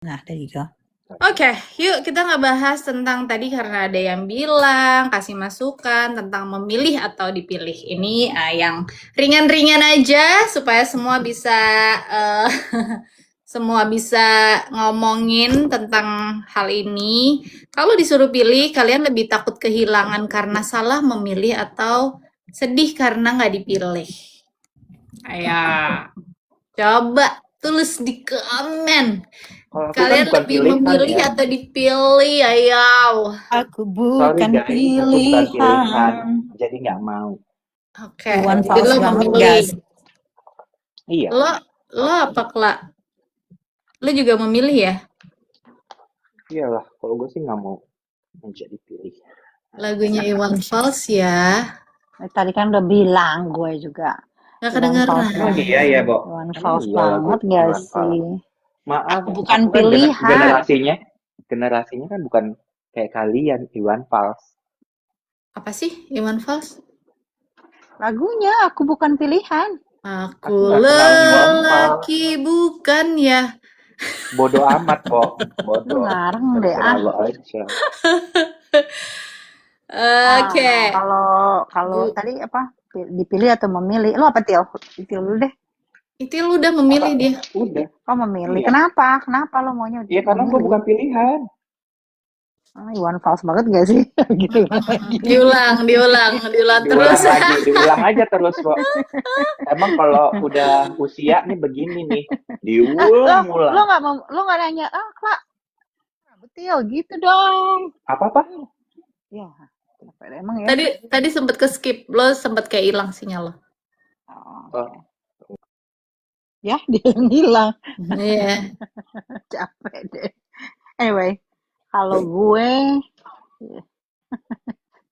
Nah, there you go. Oke, yuk kita ngebahas tentang tadi karena ada yang bilang, kasih masukan tentang memilih atau dipilih. Ini yang ringan-ringan aja supaya semua bisa semua bisa ngomongin tentang hal ini. Kalau disuruh pilih, kalian lebih takut kehilangan karena salah memilih atau sedih karena nggak dipilih? Ayo, coba tulis di komen. Kalau aku kan Kalian bukan lebih pilihan memilih ya. atau dipilih? Ayo. Aku Sorry bukan guys, aku bukan pilihan. pilihan. Jadi nggak mau. Oke, Iwan jadi Fals lo banget, memilih. guys. Iya. Lo apa, Kla? Lo juga memilih ya? Iyalah, kalau gue sih nggak mau menjadi pilih. Lagunya Iwan Fals ya. Tadi kan udah bilang gue juga. Nggak Iwan Fals kedengeran. Emang banget. iya ya, Bo? Iwan Emang Fals iya lagu banget gak Iwan Fals? sih? Maaf, Bukan aku kan pilihan. generasinya kan bukan kayak kalian, Iwan Fals. Apa sih Iwan Fals? Lagunya Aku Bukan Pilihan. Aku nggak kenal Iwan Fals. lelaki bukan ya. Bodoh amat, Bo. Lu Bodoh. ngareng deh Terserah lo aja. Oke. Kalau tadi apa? Dipilih atau memilih? Lu apa, Til? Til dulu deh. Itu lo udah memilih dia. Udah. Oh, memilih. Iya. Kenapa? Kenapa lo maunya Iya, karena gue memilih? bukan pilihan. Iwan Fals banget gak sih? Gitu lagi. Diulang terus. Diulang aja terus kok. Emang kalau udah usia nih begini nih, diulang. Lo nggak nanya, Kak, betul gitu dong. Apa? Ya, emang ya. Tadi sempet ke skip, lo sempet kayak hilang sinyal lo. Oh. Ya, dia hilang. Iya. Capek deh. Anyway, kalau gue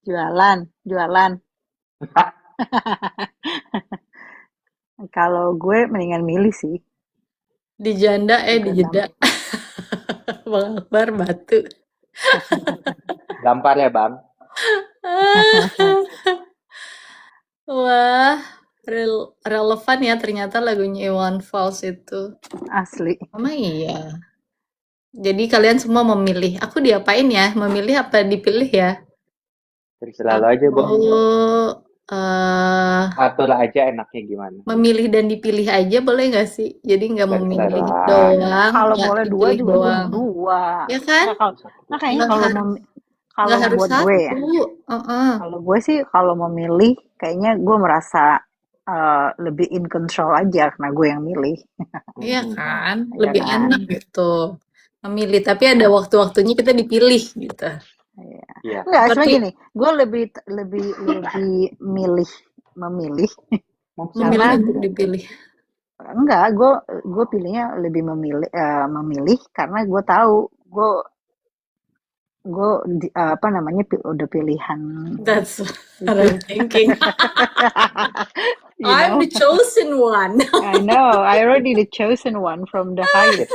jualan. Kalau gue mendingan milih sih. Di janda di jeda. Bang Akbar batu. Gampar ya, Bang. Wah, relevan ya ternyata lagunya Iwan Fals itu. Asli. Emang iya. Jadi kalian semua memilih. Aku diapain ya? Memilih apa dipilih ya? Terserah lo aja, Bo. Atur aja enaknya gimana. Memilih dan dipilih aja boleh nggak sih? Jadi nggak memilih doang. Kalau boleh dua juga doang. Dua. Ya kan? Nah, kayaknya kalau harus buat satu. gue ya. Kalau gue sih kalau memilih kayaknya gue merasa lebih in control aja karena gue yang milih. Iya kan? Lebih enak gitu. Memilih, tapi ada waktu-waktunya kita dipilih gitu. Iya. Enggak, sebenarnya gini, gue lebih memilih Memilih untuk dipilih. Enggak, gue pilihnya lebih memilih karena gue tahu gue udah pilihan. That's what I'm thinking. I'm the chosen one. I know, I already the chosen one from the highest.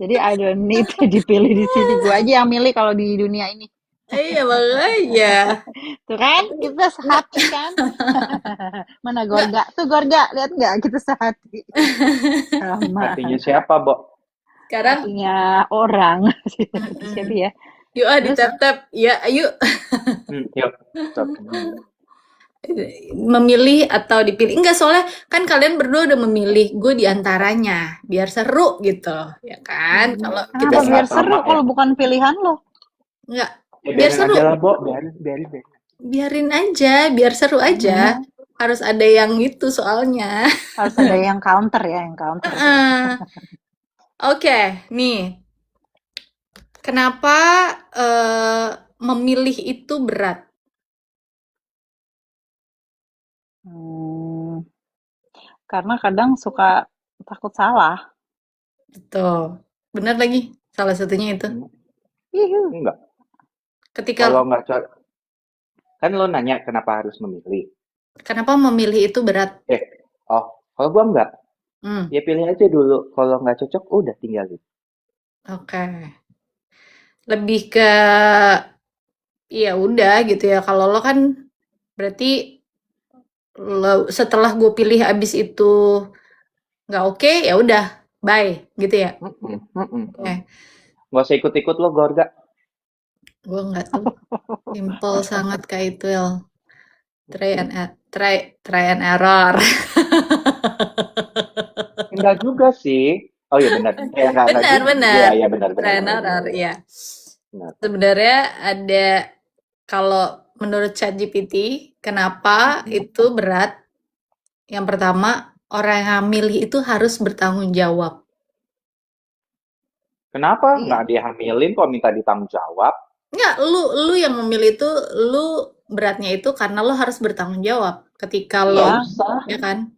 Jadi I don't need dipilih di sini. Gue aja yang milih kalau di dunia ini. Iya makanya. Tuh kan, kita sehati kan. Mana Gorga? Tuh Gorga, lihat nggak? Kita sehati. Artinya siapa, Bo? Sekarang artinya orang. Siapa ya? Yuk di tap-tap. Ya, ayo. Yuk. Memilih atau dipilih. Enggak, soalnya kan kalian berdua udah memilih. Gue diantaranya. Biar seru gitu. Ya kan? Kalau kita biar seru kalau bukan pilihan lo? Enggak. Ya, biar seru aja lah, Bo. Biarin aja, biar seru aja. Harus ada yang itu soalnya. Harus ada yang counter ya, Oke, nih. Kenapa memilih itu berat? Karena kadang suka takut salah. Betul. Benar lagi. Salah satunya itu. Enggak. Kalau nggak cocok, kan lo nanya kenapa harus memilih. Kenapa memilih itu berat? Kalau gua enggak. Ya pilih aja dulu. Kalau nggak cocok, udah tinggalin. Oke. Lebih ke ya udah gitu ya. Kalau lo kan berarti setelah gue pilih abis itu nggak oke, ya udah bye, gitu ya? Nggak usah ikut-ikut lo, Gorga. Gue nggak tuh. Simple sangat Kak Itwil. Try and error. Enggak juga sih. Oh iya benar. Enggak Benar, juga. benar. Iya benar. Try and error, ya. Benar. Sebenarnya ada, kalau menurut ChatGPT, kenapa itu berat? Yang pertama, orang yang milih itu harus bertanggung jawab. Kenapa Iya. nggak dihamilin kok minta ditanggung jawab? Enggak, lu yang memilih itu, lu beratnya itu karena lu harus bertanggung jawab. Ketika lo, Nggak usah. ya kan?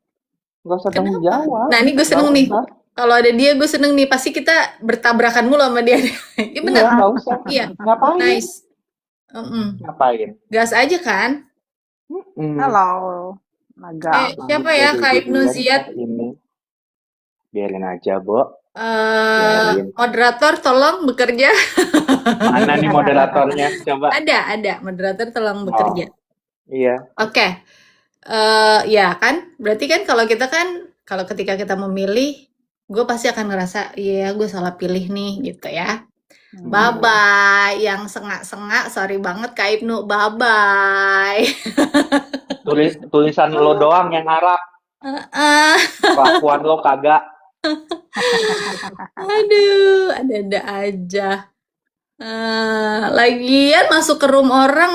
Nggak usah tanggung Kenapa? jawab. Nah, ini gue seneng Nggak nih. usah. Kalau ada dia, gue seneng nih. Pasti kita bertabrakan mulu sama dia. Iya Iya, benar. nggak usah. Iya, Ngapain? nice. Ngapain? Gas aja kan? Halo, Naga. Siapa ya? Kak Ibnu Ziyad. Ini. Biarin aja, Bo. Moderator tolong bekerja. Mana nih moderatornya? Coba. Ada. Moderator tolong bekerja. Iya. Oke. Ya kan? Berarti kan kalau ketika kita memilih, gue pasti akan ngerasa, iya gue salah pilih nih, gitu ya. Bye-bye. Yang sengak-sengak, sorry banget Kak Ibnu, bye-bye. Tulisan lo doang yang Arab. Kelakuan lo kagak. Aduh, ada-ada aja. Lagian masuk ke room orang,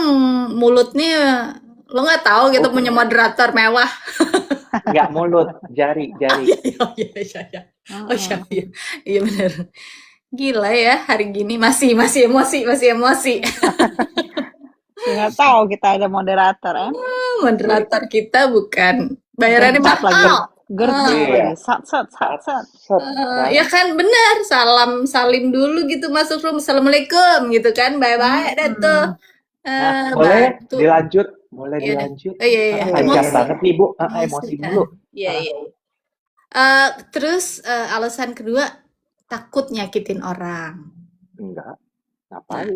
mulutnya lo nggak tahu gitu, punya moderator mewah. Nggak mulut, jari. Iya. Oh iya benar. Gila ya, hari gini masih emosi. Nggak tahu kita ada moderator, Moderator kita bukan bayarannya mahal. Gercep, sat. Ya kan benar, salim dulu gitu masuk room, assalamualaikum gitu kan, bye dah tuh. Boleh Batu. dilanjut? Boleh dilanjut? Iya. Lancar banget nih, Bu. kan? Emosi dulu. Iya. Terus alasan kedua, takut nyakitin orang. Enggak. Ngapain?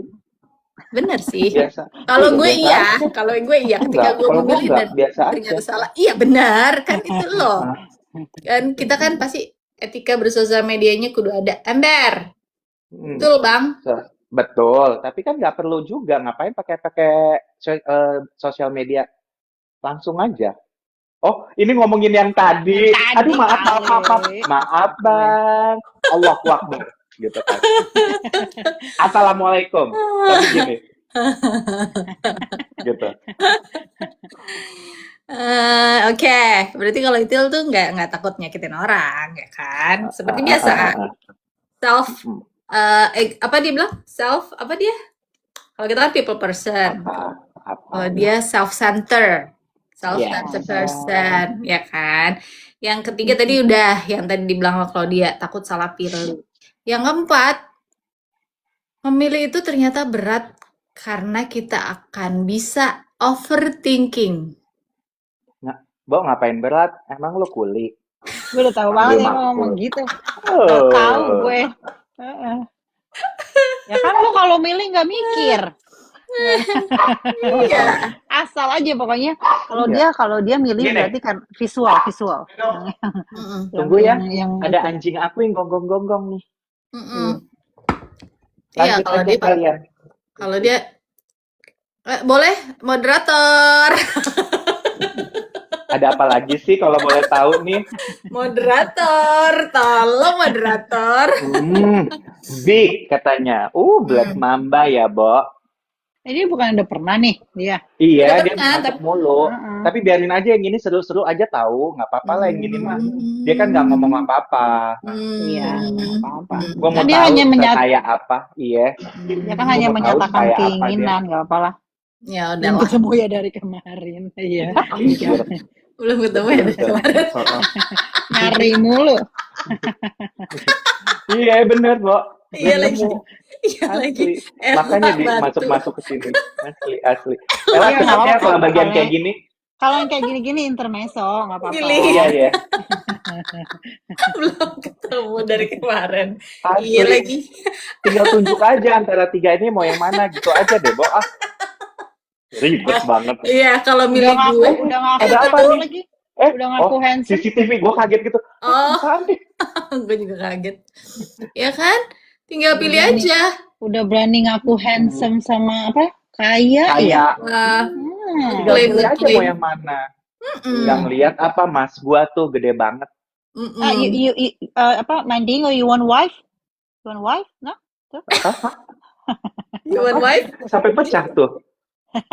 Bener sih. Biasa. Kalau gue biasa iya, kalau gue iya ketika gue Kalau memilih dan biasa ternyata aja. salah. Iya benar, kan itu loh. Kan kita kan pasti etika bersosial medianya kudu ada. Ember. Betul, Bang? Betul, tapi kan nggak perlu juga. Ngapain pakai sosial media? Langsung aja. Oh, ini ngomongin yang tadi. Aduh, maaf, Bang. Allahu Akbar. Gitu kan. Assalamualaikum. Tapi gini. Gitu. Oke. Berarti kalau itu tuh nggak takut nyakitin orang, ya kan? Seperti biasa. Apa dia bilang? Apa dia? Kalau kita kan people person. Kalau dia self-centered person, ya kan? Yang ketiga tadi udah, yang tadi dibilang kalau dia takut salah pilih. Yang keempat, memilih itu ternyata berat karena kita akan bisa overthinking. Bo, ngapain berat? Emang lo kuli? Gue udah tahu banget yang ngomong gitu. Gak tahu gue. Ya kan lo kalau milih nggak mikir. Iya. Asal aja pokoknya. Kalau dia milih Gini. berarti kan visual. Tunggu ya. Ada anjing aku yang gonggong-gonggong nih. Iya, kalau dia boleh moderator. Ada apa lagi sih kalau boleh tahu nih? Moderator, tolong moderator. Big katanya. Black Mamba ya, Bo. Ini bukan udah pernah nih dia. Iya, dia masuk mulu. Tapi biarin aja yang ini seru-seru aja tahu, nggak apa-apa lah yang gini mah. Dia kan nggak ngomong apa-apa. Iya, nggak apa-apa. Gua mau Dia tahu hanya kayak apa, iya. Dia kan hanya menyatakan keinginan, nggak apa-lah. Ya udah Belum ketemu ya dari kemarin. Iya. Belum ketemu ya dari kemarin. Nyari mulu. Iya bener, Bo. Iya lagi. Makanya masuk ke sini. Asli. Kalau bagian kayak gini. Kalau yang kayak gini-gini intermezzo, nggak apa-apa. Iya. Belum ketemu dari kemarin. Iya lagi. Tinggal tunjuk aja antara tiga ini mau yang mana gitu aja deh, Bo. Ribet banget. Iya, kalau milih gue. Udah ngaku lagi. Udah ngaku handsome. CCTV, gue kaget gitu. Gue juga kaget. Ya kan? Tinggal Udah pilih berani, aja. udah berani ngaku handsome sama apa? Kaya ya? Kayak Wah, tinggal Hmm. pilih aja mau klaim-klaim. yang mana. Mm-mm. Yang lihat apa mas gua tuh gede banget. Mm-mm. Apa? Mandingo, you want wife? You want wife? No? Tuh. Hah? You want wife? Sampai pecah tuh.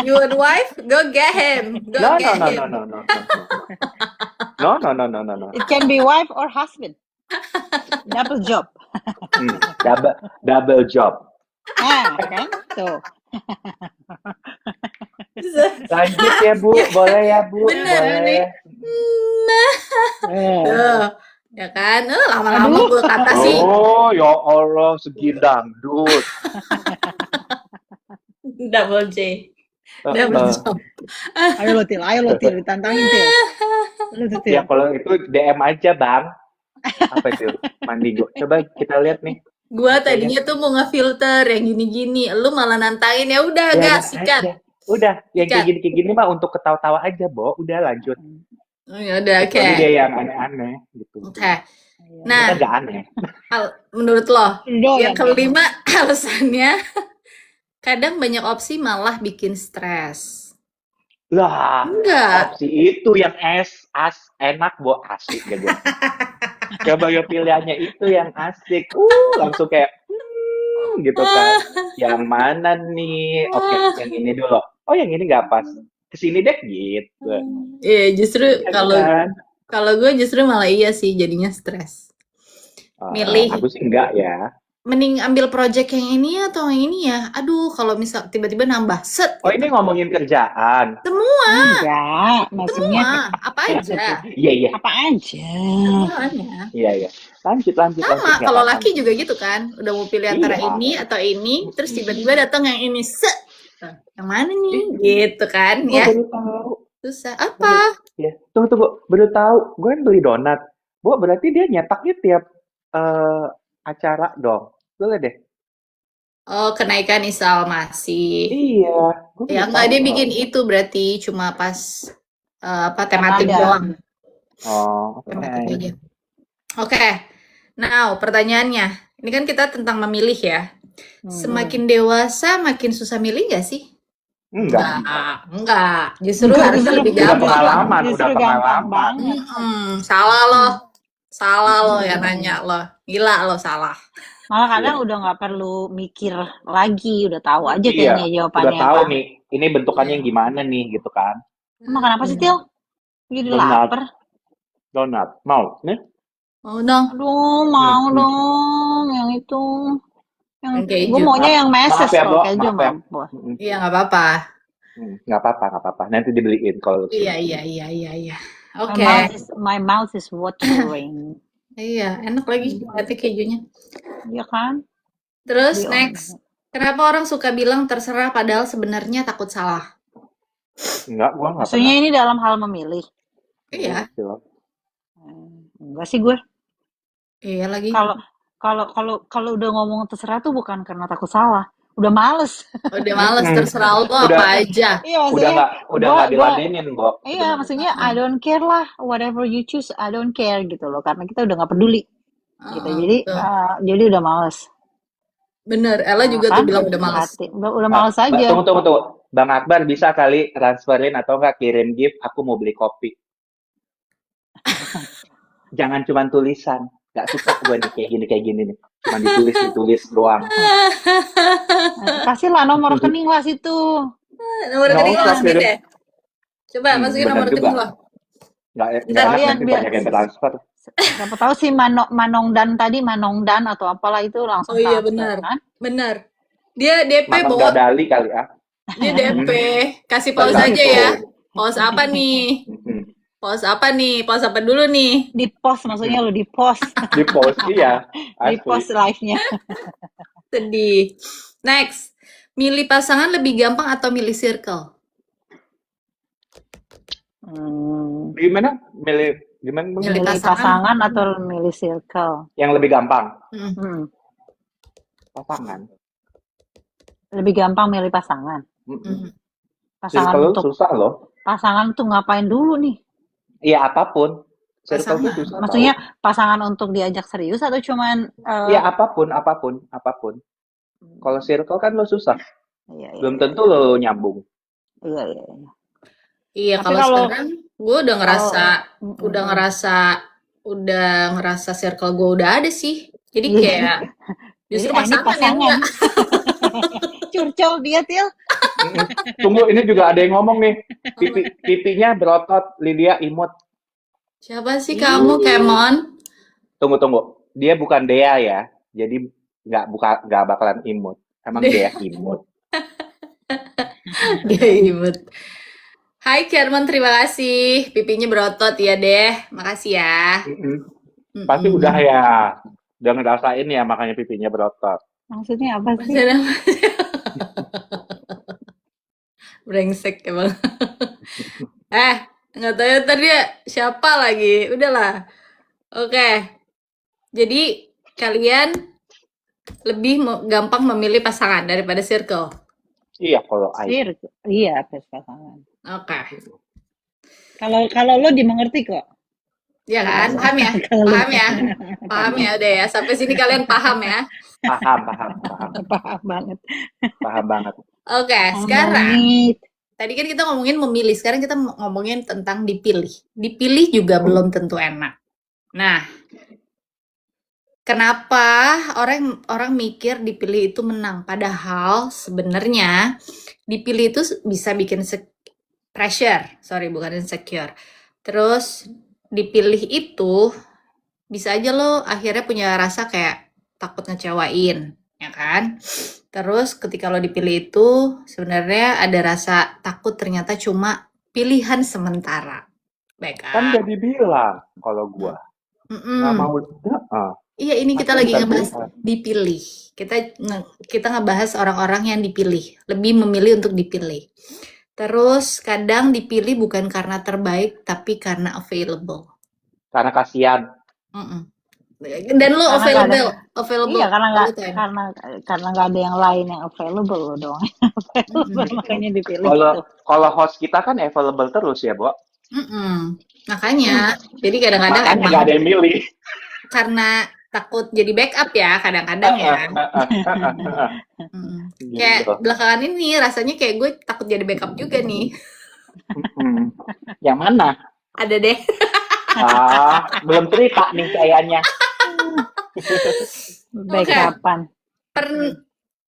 You want wife? Go get him. Go No, no, get no, him. no, no, no, no, no, no, no, no, no, no. It can be wife or husband. Double job. Double job. Nah, kan? Tuh. Lanjut ya Bu, boleh ya Bu, Bener. boleh. Nah, Eh. tuh. Ya kan? Lama-lama Aduh. gue kata sih. Oh, ya Allah, segi dangdut. Double J. Double job. Ayo lo Til, ditantangin Til. Lu tuh, Til. Ya kalau itu DM aja Bang. Apa itu? Mandingo. Coba kita lihat nih. Gua tadinya tuh mau ngefilter yang gini-gini, lu malah nantangin. Ya udah, Ya, gas, sikat. aja. Udah, yang Sikat. kayak gini mah untuk ketawa-tawa aja, Bo. Udah lanjut. Ya udah, oke. Kecuali dia yang aneh-aneh gitu. Oke. Kita Nah, nggak aneh. menurut lo, Doyan, yang kelima alasannya kadang banyak opsi malah bikin stres. Lah, Enggak. opsi itu yang enak, Bo. Asik ya, Bo. Coba ya pilihannya itu yang asik. Langsung kayak gitu kan. Yang mana nih? Oke, yang ini dulu. Oh, yang ini nggak pas. Kesini deh gitu. Iya, justru Ya kalau kan? kalau gue justru malah iya sih jadinya stres. Milih. Aku sih enggak ya. Mending ambil project yang ini atau yang ini ya. Aduh, kalau misal tiba-tiba nambah set. Oh, ini ngomongin kerjaan. Enggak, maksudnya Semua, apa aja. Iya, iya. apa aja. Semuanya. Iya, iya. Lanjut. Sama, Nggak kalau apa-apa. laki juga gitu kan. Udah mau pilih antara Iya. ini atau ini, terus tiba-tiba datang yang ini set. Yang mana nih? Gitu kan Gue ya. baru tahu. Susah. Apa? Ya, tunggu. Baru tahu. Gue kan beli donat. Bu, berarti dia nyetaknya tiap acara dong. Boleh deh. Oh, kenaikan instalasi. Iya. Gue Ya baru enggak, tahu. dia bikin itu berarti cuma pas tematik Ada. doang. Oh, oke. Tematik aja. Oke. Now, pertanyaannya. Ini kan kita tentang memilih ya. Semakin dewasa makin susah milih nggak sih? Enggak. Enggak. Justru Enggak, harusnya justru- lebih Udah gampang. pengalaman, Justru udah gampang pengalaman. banget. Salah lo ya nanya lo. Gila lo salah. Malah kadang udah nggak perlu mikir lagi, udah tahu aja Iya, kayaknya udah jawabannya tahu apa. nih. Ini bentukannya yang gimana nih, gitu kan. Makan apa sih, Til? Jadi Donat. lapar. Donat. Mau? Nih? Oh dong. Aduh, mau dong yang itu. Yang Yang keju. gue maunya yang meses Maaf ya, kalau Bo. keju Maaf ya. mah. Iya nggak apa-apa. Nggak apa-apa. Nanti dibeliin kalau Iya. Oke. My mouth is watering. Iya, enak lagi hati kejunya. Iya kan? Terus Iya. next, kenapa orang suka bilang terserah padahal sebenarnya takut salah? Enggak, gua nggak Maksudnya ini dalam hal memilih. Iya, pernah. Enggak sih gue. iya lagi. Kalau udah ngomong terserah tuh bukan karena takut salah. Udah males. Udah males terserah lo Udah. apa aja. Iya, Udah maksudnya nggak gua- diladenin, Bo. iya, maksudnya I don't care lah, whatever you choose, I don't care gitu loh, karena kita udah nggak peduli gitu. Jadi Betul. udah males. Bener, Ella juga Kan? tuh bilang udah males. Udah males aja. Tunggu. Bang Akbar bisa kali transferin atau nggak kirim gift, aku mau beli kopi. Jangan cuma tulisan. Nggak suka gue nih kayak gini nih. Cuma ditulis doang. Kasih lah nomor rekening lah situ. Nomor rekening lo usah, masukin kirim. deh. Coba masukin bener nomor rekening juga. lo. Nggak Ntar enak lihat nanti biar- banyak yang transfer. Siapa tahu sih Manongdan atau apalah itu langsung Oh iya, transfer, benar. kan? Bener. Dia DP Manong bawa, Dadali kali ya. dia DP. Kasih pause Betul. aja ya. Pause apa nih? Mhm. Pause apa nih? Pause apa dulu nih? Di post maksudnya lo di post, Di post iya. di post live-nya. Sedih. Next. Milih pasangan lebih gampang atau milih circle? Gimana? Gimana? Bang? Milih Milih pasangan atau milih circle? Yang lebih gampang. Pasangan. Lebih gampang milih pasangan. Mhm. Pasangan Circle untuk susah loh. pasangan tuh ngapain dulu nih? Iya apapun. Circle tuh Pasangan. susah Maksudnya tau. pasangan untuk diajak serius atau cuman Ya apapun. Kalau circle kan lo susah. iya iya Belum iya tentu lo nyambung. iya iya. Iya. Iya, Tapi kalau kalau sekarang gue udah kalau ngerasa circle gue udah ada sih. Jadi iya. kayak Jadi justru ini pasangan yang pasangan. enggak. Curcol dia Til. Tunggu, ini juga ada yang ngomong nih. Pipinya berotot, Lydia imut. Siapa sih kamu, Kemon? Tunggu. Dia bukan Dea ya. Jadi nggak bakalan imut. Emang Dea imut. Dia imut. Hai Kemon, terima kasih. Pipinya berotot ya deh. Makasih ya. Pasti udah ya. Udah ngerasain ya makanya pipinya berotot. Maksudnya apa sih? Maksudnya apa? Brengsek emang. Nggak tahu ya tadi ya siapa lagi. Udahlah. Oke. Jadi kalian lebih gampang memilih pasangan daripada circle. Iya kalau Iya, pasangan. Oke. Kalau lo dimengerti kok. Ya kan? Paham ya? Paham ya udah ya. Sampai sini kalian paham ya? Paham banget. Oke, sekarang tadi kan kita ngomongin memilih, sekarang kita ngomongin tentang dipilih. Dipilih juga belum tentu enak. Nah, kenapa orang mikir dipilih itu menang? Padahal sebenarnya dipilih itu bisa bikin bukan insecure. Terus dipilih itu bisa aja lo akhirnya punya rasa kayak takut ngecewain, ya kan? Terus ketika lo dipilih itu sebenarnya ada rasa takut ternyata cuma pilihan sementara. Baik kan udah dibilang kalau gua nggak mau. Iya, ini kita lagi ngebahas dipilih. Kita ngebahas orang-orang yang dipilih, lebih memilih untuk dipilih. Terus kadang dipilih bukan karena terbaik tapi karena available. Karena kasihan. Dan lo available. Iya, karena nggak ada yang lain yang available lo dong. Makanya dipilih. Kalau host kita kan available terus ya, Bo. Makanya, jadi kadang-kadang emang nggak ada yang milih. Karena takut jadi backup ya, kadang-kadang ya. Kayak belakangan ini rasanya kayak gue takut jadi backup juga nih. Yang mana? Ada deh. Belum cerita nih kayaknya. Backupan.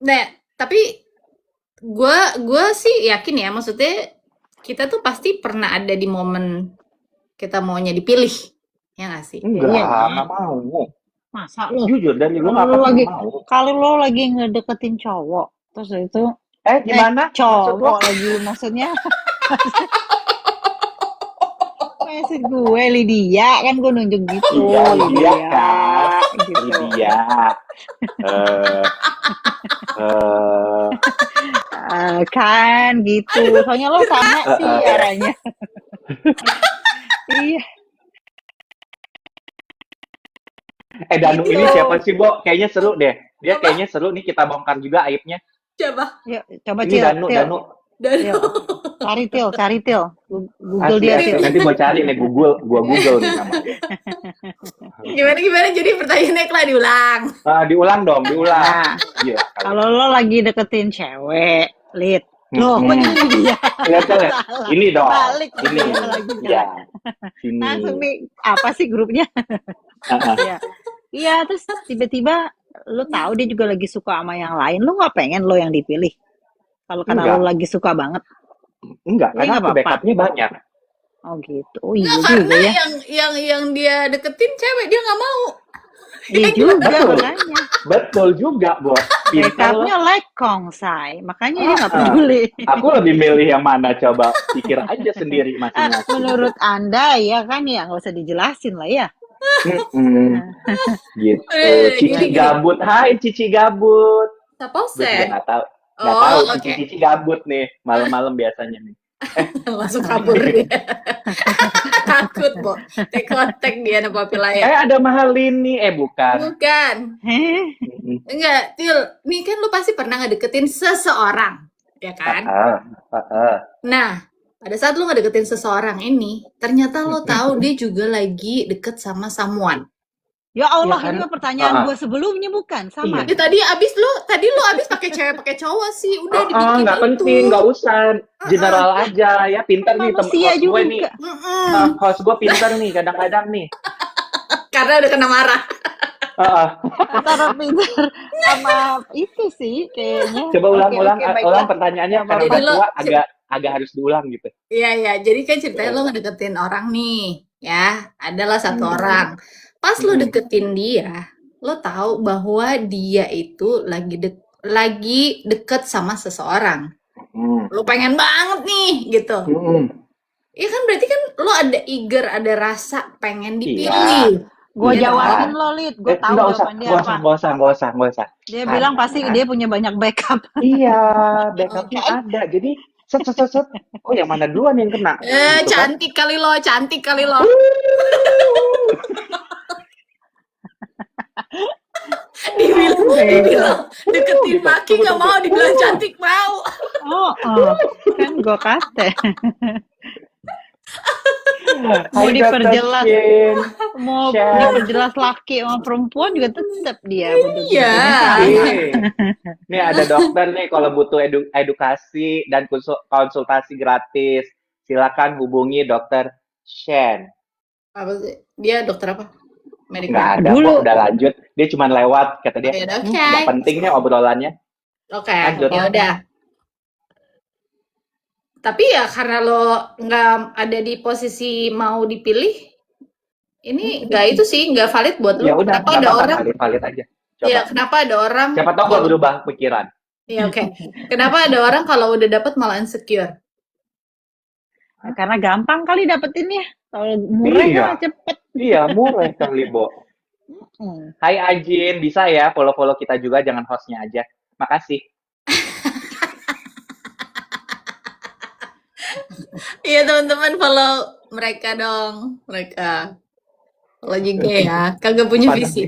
Nah, tapi gue sih yakin ya, maksudnya kita tuh pasti pernah ada di momen kita maunya dipilih, ya nggak sih? Nggak mau. Masa lo? Jujur dari lo nggak pernah mau. Kalau lo lagi ngedeketin cowok, terus itu gimana? Cowok lagi maksudnya? Maksud gue Lydia kan gue nunjuk gitu. Iya, Lydia kan. Gitu. Lydia. Kan gitu. Soalnya lo sama sih arahnya. Iya. Danu ini siapa sih, Bo? Kayaknya seru deh. Dia kayaknya seru nih, kita bongkar juga aibnya. Coba. Yuk, coba ini Danu. Cari Til. Google dia Til. Nanti mau cari nih Gua Google nih namanya. Gimana? Jadi pertanyaannya Kla diulang. Diulang dong. Nah, kalau lo lagi deketin cewek, Lid. Loh, kok jadi dia? Ini dong. Balik. Ini. Ya. Ini. Langsung nih, apa sih grupnya? Iya, terus tiba-tiba lo tahu dia juga lagi suka sama yang lain, lo nggak pengen lo yang dipilih? Kalau karena lo lagi suka banget? Enggak, karena aku backupnya banyak. Oh gitu. Oh iya juga ya. Yang dia deketin cewek dia nggak mau. Iya juga makanya. Betul juga, Bo. Backupnya Kongsai, makanya dia nggak peduli. Aku lebih milih yang mana, coba pikir aja sendiri masing-masing. Menurut Anda ya kan ya, nggak usah dijelasin lah ya. Gitu. Cici gabut. Hai Cici gabut. Saposen. Nggak tahu. Cici gabut nih malam-malam biasanya nih. Langsung kabur dia. Takut, Bo. Kontak dia sama papi layar. Ada Mahalini. Bukan. Enggak, Til. Nih kan lu pasti pernah ngedeketin seseorang, ya kan? Nah, pada saat lo ngedeketin seseorang ini, ternyata lo tahu dia juga lagi deket sama someone. Ya Allah, Ya kan? ini mah pertanyaan Ah. gue sebelumnya bukan sama. Iya. Tadi lo abis pakai cewek pakai cowok sih, udah dibikin Nggak itu. penting, nggak usah. General aja ya, pintar nih Manusia host gue juga. nih. Mm-mm. Host gue pintar nih, kadang-kadang nih. Karena udah kena marah. Antara pintar sama itu sih kayaknya. Coba ulang-ulang, Oke, baiklah. ulang pertanyaannya Nggak karena apa-apa. udah Jadi tua agak harus diulang gitu. Iya, jadi kan ceritanya lo ngedeketin orang nih, ya, adalah satu Hmm. orang. Pas lo Hmm. deketin dia, lo tahu bahwa dia itu lagi deket sama seseorang. Hmm. Lo pengen banget nih, gitu. Hmm. Iya kan berarti kan lo ada eager, ada rasa pengen Iya. dipilih. Gue Iya jawabin lo, Lid. Gue tahu Nggak usah, jawaban dia apa. nggak usah. Dia bilang pasti dia punya banyak backup. Iya, backupnya ada. Jadi set. Oh, yang mana duluan yang kena? Gitu kan? Cantik kali lo. dibilang deketin Maki nggak mau, dibilang cantik mau. Kan gue kate. Mau Hai, diperjelas. Dr. Shin. Mau Shen. diperjelas laki sama perempuan juga tetap dia. Iya. Nih ada dokter nih kalau butuh edukasi dan konsultasi gratis, silakan hubungi Dokter Shen. Apa sih? Dia dokter apa? Medical. Nggak ada Dulu. kok, udah lanjut. Dia cuma lewat, kata dia. Ya udah, oke. Nggak penting nih obrolannya. Oke, Lanjut. ya udah. Tapi ya karena lo nggak ada di posisi mau dipilih, ini nggak itu sih, nggak valid buat lo. Ya udah, Kenapa nggak ada apa-apa, orang? valid aja. Coba. Ya, kenapa ada orang? Siapa tahu gue berubah pikiran. Iya, oke. Kenapa ada orang kalau udah dapet malah insecure? Karena gampang kali dapetinnya. Kalau murah Iya. mah cepet. Iya, murah kali, Bo. Hai Ajin, bisa ya follow-follow kita juga, jangan hostnya aja. Makasih. Iya teman-teman, follow mereka dong, mereka. Follow juga ya, kagak punya Panas visi.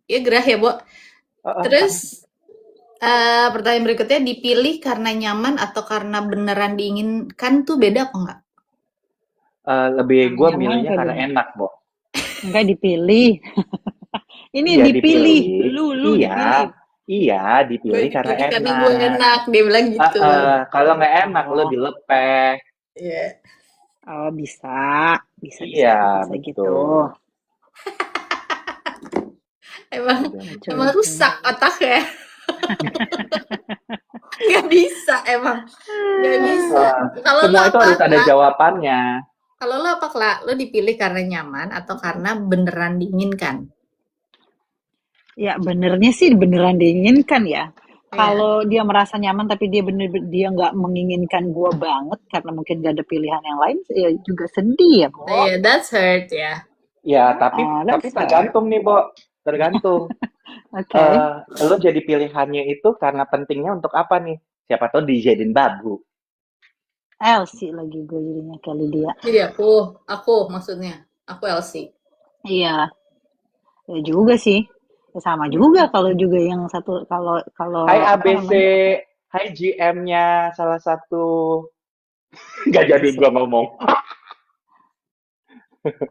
Iya gerah ya, Bo. Terus pertanyaan berikutnya, dipilih karena nyaman atau karena beneran diinginkan tuh beda apa enggak? Lebih gue Nyaman milihnya kali. karena enak, Bo. Enggak dipilih. Ini Iya, dipilih. dipilih. Lu Iya. dipilih. Iya, dipilih karena enak. Karena gue enak, dia bilang gitu. Kalau nggak enak, lo dilepeh. Iya. Oh, bisa Iya, bisa betul. gitu. Emang rusak otaknya. Nggak bisa emang. Nggak bisa. Kalau Semua lo itu apa, harus ada Kak? jawabannya. Kalau lo apa, Kak? Lo dipilih karena nyaman atau karena beneran diinginkan? Ya benernya sih beneran diinginkan ya. Iya. Kalau dia merasa nyaman tapi dia dia nggak menginginkan gua banget karena mungkin gak ada pilihan yang lain, ya juga sedih ya, Bo. Iya, that's hurt ya. Ya, tapi that's tergantung nih, Bo. Tergantung. Oke. Lo jadi pilihannya itu karena pentingnya untuk apa nih? Siapa tahu dijadiin babu. Elsie lagi gue jadinya kali dia. Jadi aku maksudnya. Aku Elsie. Iya. Ya juga sih. Ya sama juga kalau juga yang satu kalau Hai apa ABC, namanya? hai GM-nya salah satu. Nggak jadi gua ngomong.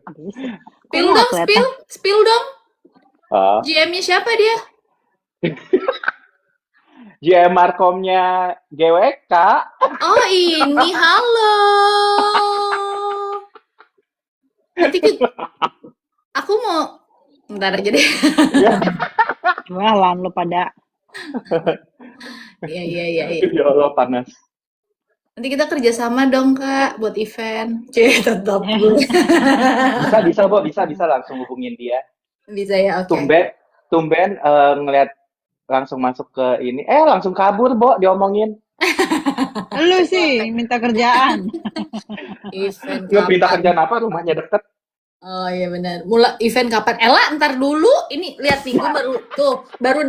ABC. Spill Kok dong, nggak kelihatan? spill dong. Ah, GM-nya siapa dia? GM Markomnya GWK. Oh ini, halo. Nanti aku mau, bentar aja deh. Jualan lo pada. Iya. Ya Allah, panas. Nanti kita kerjasama dong, Kak, buat event. Tetap. Bisa, Bo. Bisa langsung hubungin dia. Bisa ya, oke. Tumben ngeliat langsung masuk ke ini. Langsung kabur, Bo, diomongin. Lu sih minta kerjaan. Event Nggak minta kapan? kerjaan apa, rumahnya deket. Oh iya benar. Mulai event kapan? Ella, ntar dulu. Ini lihat nih, gue baru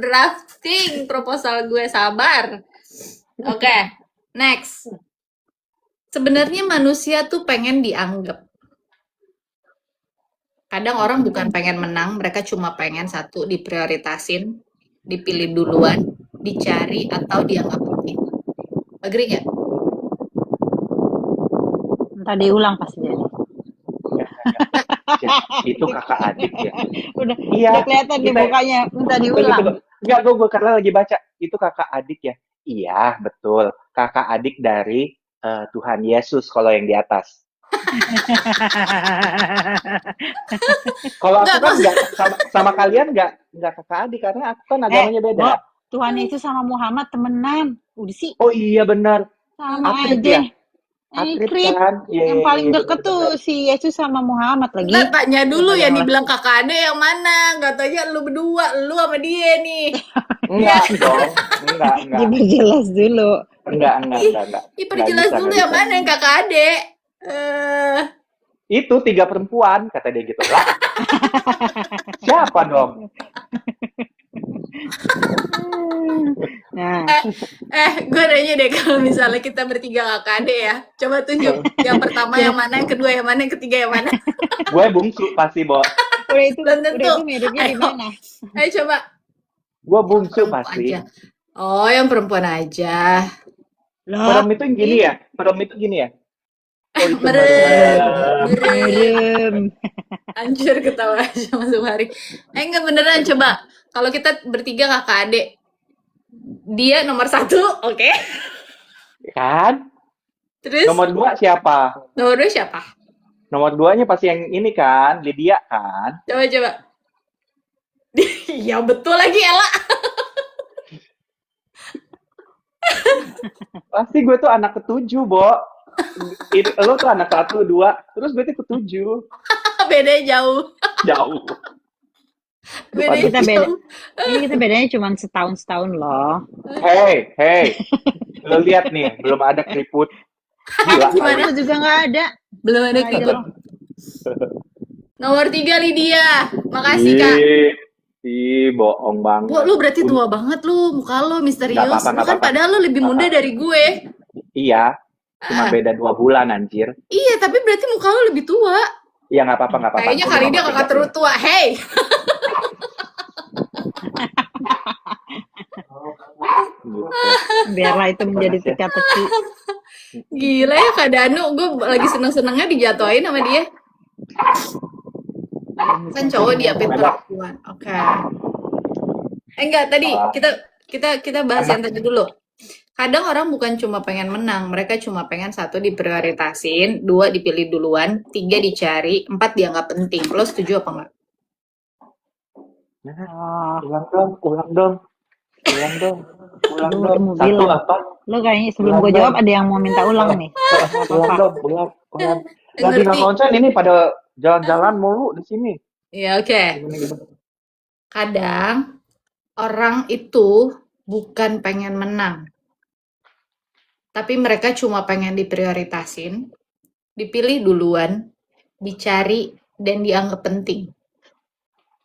drafting proposal gue, sabar. Oke, next. Sebenarnya manusia tuh pengen dianggap. Kadang orang bukan pengen menang, mereka cuma pengen satu, diprioritasin, dipilih duluan, dicari, atau dianggap penting. Agree nggak? Ntar diulang pasti jadi. Ya, itu kakak adik ya. Udah Iya, kelihatan di kita mukanya. Minta tunggu diulang. tunggu. Enggak, gue karena lagi baca. Itu kakak adik ya. Iya, betul. Kakak adik dari Tuhan Yesus kalau yang di atas. Kalau aku Enggak, kan nggak sama kalian nggak kakak adik karena aku kan agamanya beda. Bo, Tuhan Yesus sama Muhammad temenan. Udah sih, Oh iya benar. sama Akrib aja. ya? Akrib Akrib. kan? Iya, Yang iya, paling iya, deket benar, tuh benar. si Yesus sama Muhammad lagi. Enggak, tanya dulu Yang ya paling dibilang kakak ade yang mana. Enggak tanya lu berdua, lu sama dia nih. Enggak dong. Enggak. diperjelas dulu. Enggak. Diperjelas Nggak dulu bisa. yang mana yang kakak ade. Itu 3 perempuan, kata dia gitu. Lah, siapa dong? Nah, Gue nanya deh kalau misalnya kita bertiga kakak ade ya. Coba tunjuk. Yang pertama yang mana, yang kedua yang mana, yang ketiga yang mana. Gue bungsu pasti, Bo. udah Belum itu tentu. miripnya di Ayo. mana? Ayo coba. Gue bungsu Perempuan pasti. aja. Oh, yang perempuan aja. Loh, Perem itu yang gini ya? Perem itu gini ya? Oh, itu Merem. merem. Anjir ketawa aja masuk hari. Enggak beneran coba. Kalau kita bertiga kakak adik, dia nomor 1, oke? Kan? Terus Nomor 2 siapa? nomor 2 siapa? Nomor 2-nya pasti yang ini kan, Lydia kan? Coba. Ya betul lagi Ella. Pasti gue tuh anak ketujuh, Bo. Lo tuh anak 1, 2, terus gue tuh ketujuh. Bedanya jauh. Jauh. Bedanya Kita beda. jauh. Ini kita bedanya cuma setahun loh. Hey. Lo lihat nih, belum ada keriput. Gila Gimana? kali. Itu juga nggak ada. Belum ada Nggak ada keriput. loh. Nomor 3 Lydia. Makasih Kak. Ih, bohong banget. Bu, lu berarti tua banget lu, muka lu misterius. Nggak apa-apa, Lu nggak kan apa-apa. padahal lu lebih muda dari gue. Iya, cuma beda 2 bulan anjir. Iya, tapi berarti muka lu lebih tua. Iya nggak apa-apa. Kayaknya Gua kali nomor dia 3 kakak sih. tertua. Hey. Gitu. Biarlah itu menjadi Panas ya. teka-teki. Gila ya Kak Danu, gue lagi seneng-senengnya dijatuhin sama dia. Kan cowok diapin perempuan. Oke. Enggak, tadi kita bahas yang tadi dulu. Kadang orang bukan cuma pengen menang, mereka cuma pengen 1 diprioritasin, 2 dipilih duluan, 3 dicari, 4 dianggap penting. Lo setuju apa enggak? Oh, Ulang dong. Mau 1 bilang. apa? lo kayaknya sebelum gue jawab ada yang mau minta ulang nih. Ulang. Lagi Ngerti? nggak konsen ini pada jalan-jalan mulu di sini. Ya oke. Gimana? Kadang orang itu bukan pengen menang, tapi mereka cuma pengen diprioritasin, dipilih duluan, dicari, dan dianggap penting.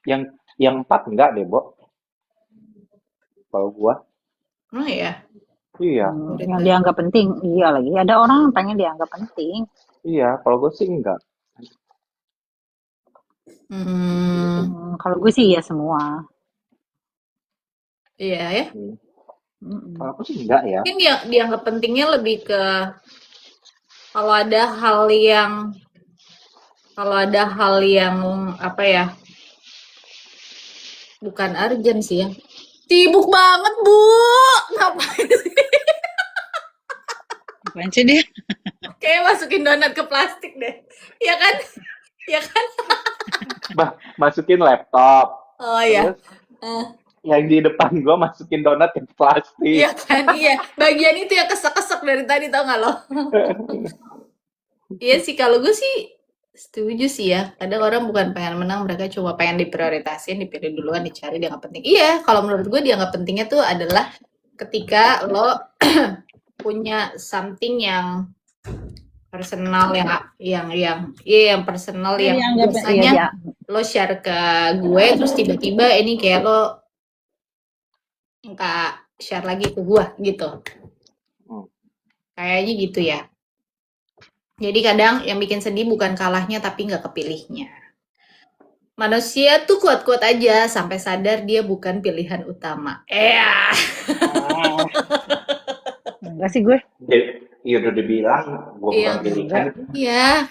Yang 4 enggak deh, Bo. Kalau gua. Oh ya. Iya. Yang dianggap penting, iya lagi. Ada orang yang pengen dianggap penting. Iya, kalau gua sih enggak. Kalau gue sih iya semua. Iya ya. Kalau aku sih enggak ya. Mungkin dia dianggap pentingnya lebih ke kalau ada hal yang apa ya? Bukan urgent sih ya. Sibuk banget, Bu. Ngapain sih? Apaan sih dia? Kayak masukin donat ke plastik deh. Iya kan? Iya kan? Masukin laptop. Oh iya. Terus yang di depan gua masukin donat ke plastik. Iya kan? Iya. Bagian itu yang kesek-kesek dari tadi, tau gak lo? Iya sih, kalau gue sih setuju sih ya. Kadang orang bukan pengen menang, mereka cuma pengen diprioritasin, dipilih duluan, dicari, dianggap penting. Iya, kalau menurut gue dianggap pentingnya tuh adalah ketika lo punya something yang personal, yang personal, yang biasanya lo share ke gue, terus tiba-tiba ini kayak lo nggak share lagi ke gue gitu. Kayaknya gitu ya. Jadi kadang yang bikin sedih bukan kalahnya tapi nggak kepilihnya. Manusia tuh kuat-kuat aja sampai sadar dia bukan pilihan utama. Enggak sih gue. Iya udah dibilang, gue bukan Iya, pilihan. iya.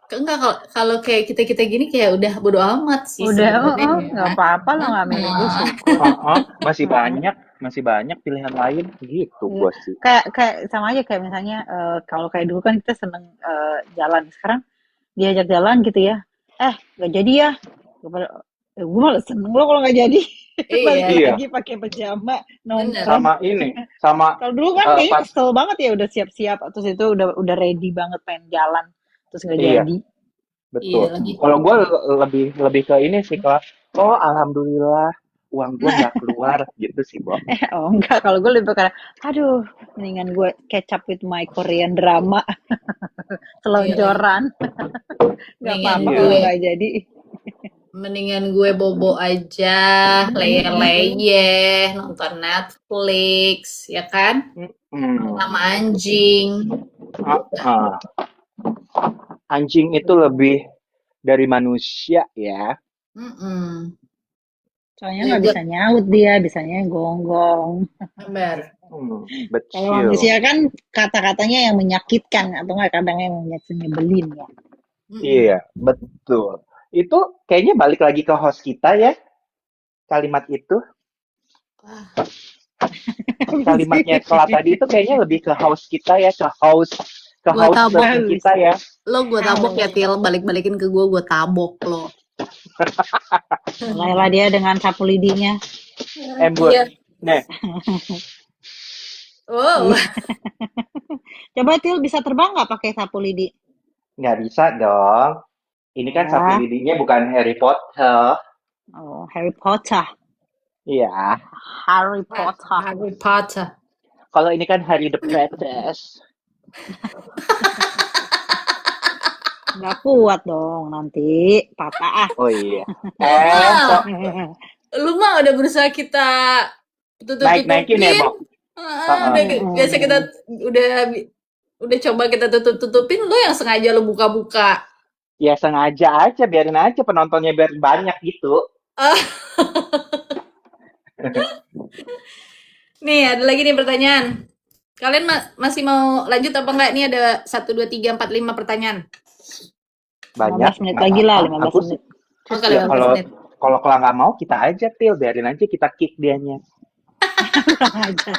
Enggak kalau kayak kita gini kayak udah bodo amat sih Udah, sebenarnya nggak ya. apa-apa lo nggak milih, gue syukur. Masih Heeh. masih banyak pilihan lain gitu Iya. gue sih. Kayak sama aja kayak misalnya kalau kayak dulu kan kita seneng jalan, sekarang diajak jalan gitu ya, nggak jadi ya, gue malah seneng lo kalau nggak jadi. Balik Iya, Iya, lagi pakai pajama bener. nongkrong. sama ini, sama Kalau dulu kan kayaknya pas kesel banget ya, udah siap-siap terus itu udah ready banget pengen jalan terus nggak iya jadi. Iya betul. lagi. Kalau gue lebih lebih ke ini sih ke, oh alhamdulillah uang gue nggak keluar gitu sih, Bo. Oh enggak, kalau gue lebih karena aduh, mendingan gue catch up with my Korean drama. Iya lagi. Selonjoran. Nggak Mendingan apa-apa Iya. kalau gue nggak jadi. mendingan gue bobo aja, leyeh-leyeh, nonton Netflix, ya kan? Mm-mm. Sama anjing. Ah, ah. Anjing itu lebih dari manusia ya. Mm-mm. Soalnya Jadi nggak buat bisa nyaut dia, bisanya gonggong. ember. Kalau Betul. manusia kan kata-katanya yang menyakitkan atau nggak kadang yang nyebelin ya. Iya, Mm-mm. betul. Itu kayaknya balik lagi ke host kita ya, kalimat itu. Wah, Apa sih? Kalimatnya Kela tadi itu kayaknya lebih ke host kita ya, ke gua tabok. hostesnya Haus, kita ya. Lo gue tabok ya, haus. Til. Balik-balikin ke gue tabok lo. Mulailah dia dengan sapu lidinya. Embur. Iya. Nih, Wow. Iya. Coba Til bisa terbang nggak pakai sapu lidi? nggak bisa dong. Ini kan sapu Ya, lidinya bukan Harry Potter. oh Harry Potter, Iya. Harry Potter. Harry Potter. Kalau ini kan Harry the Princess. Nggak kuat dong nanti, patah. Oh iya. Wow. Kok Lu mah udah berusaha kita naik-naikin ya, tutup-tutupin. Bok? Udah Heeh. biasa kita udah udah coba kita tutup-tutupin, lu yang sengaja lu buka-buka. Ya sengaja aja, biarin aja penontonnya biar banyak gitu. Ah, nih ada lagi nih pertanyaan. Kalian masih mau lanjut apa enggak? Nih ada 1, 2, 3, 4, 5 pertanyaan. 15 menit nggak lagi lah, apa-apa. 15 Aku sih menit. Oh, kali ya 15 kalau menit. kalau Kela nggak mau kita aja Til, biarin aja kita kick dianya. Kurang ajar.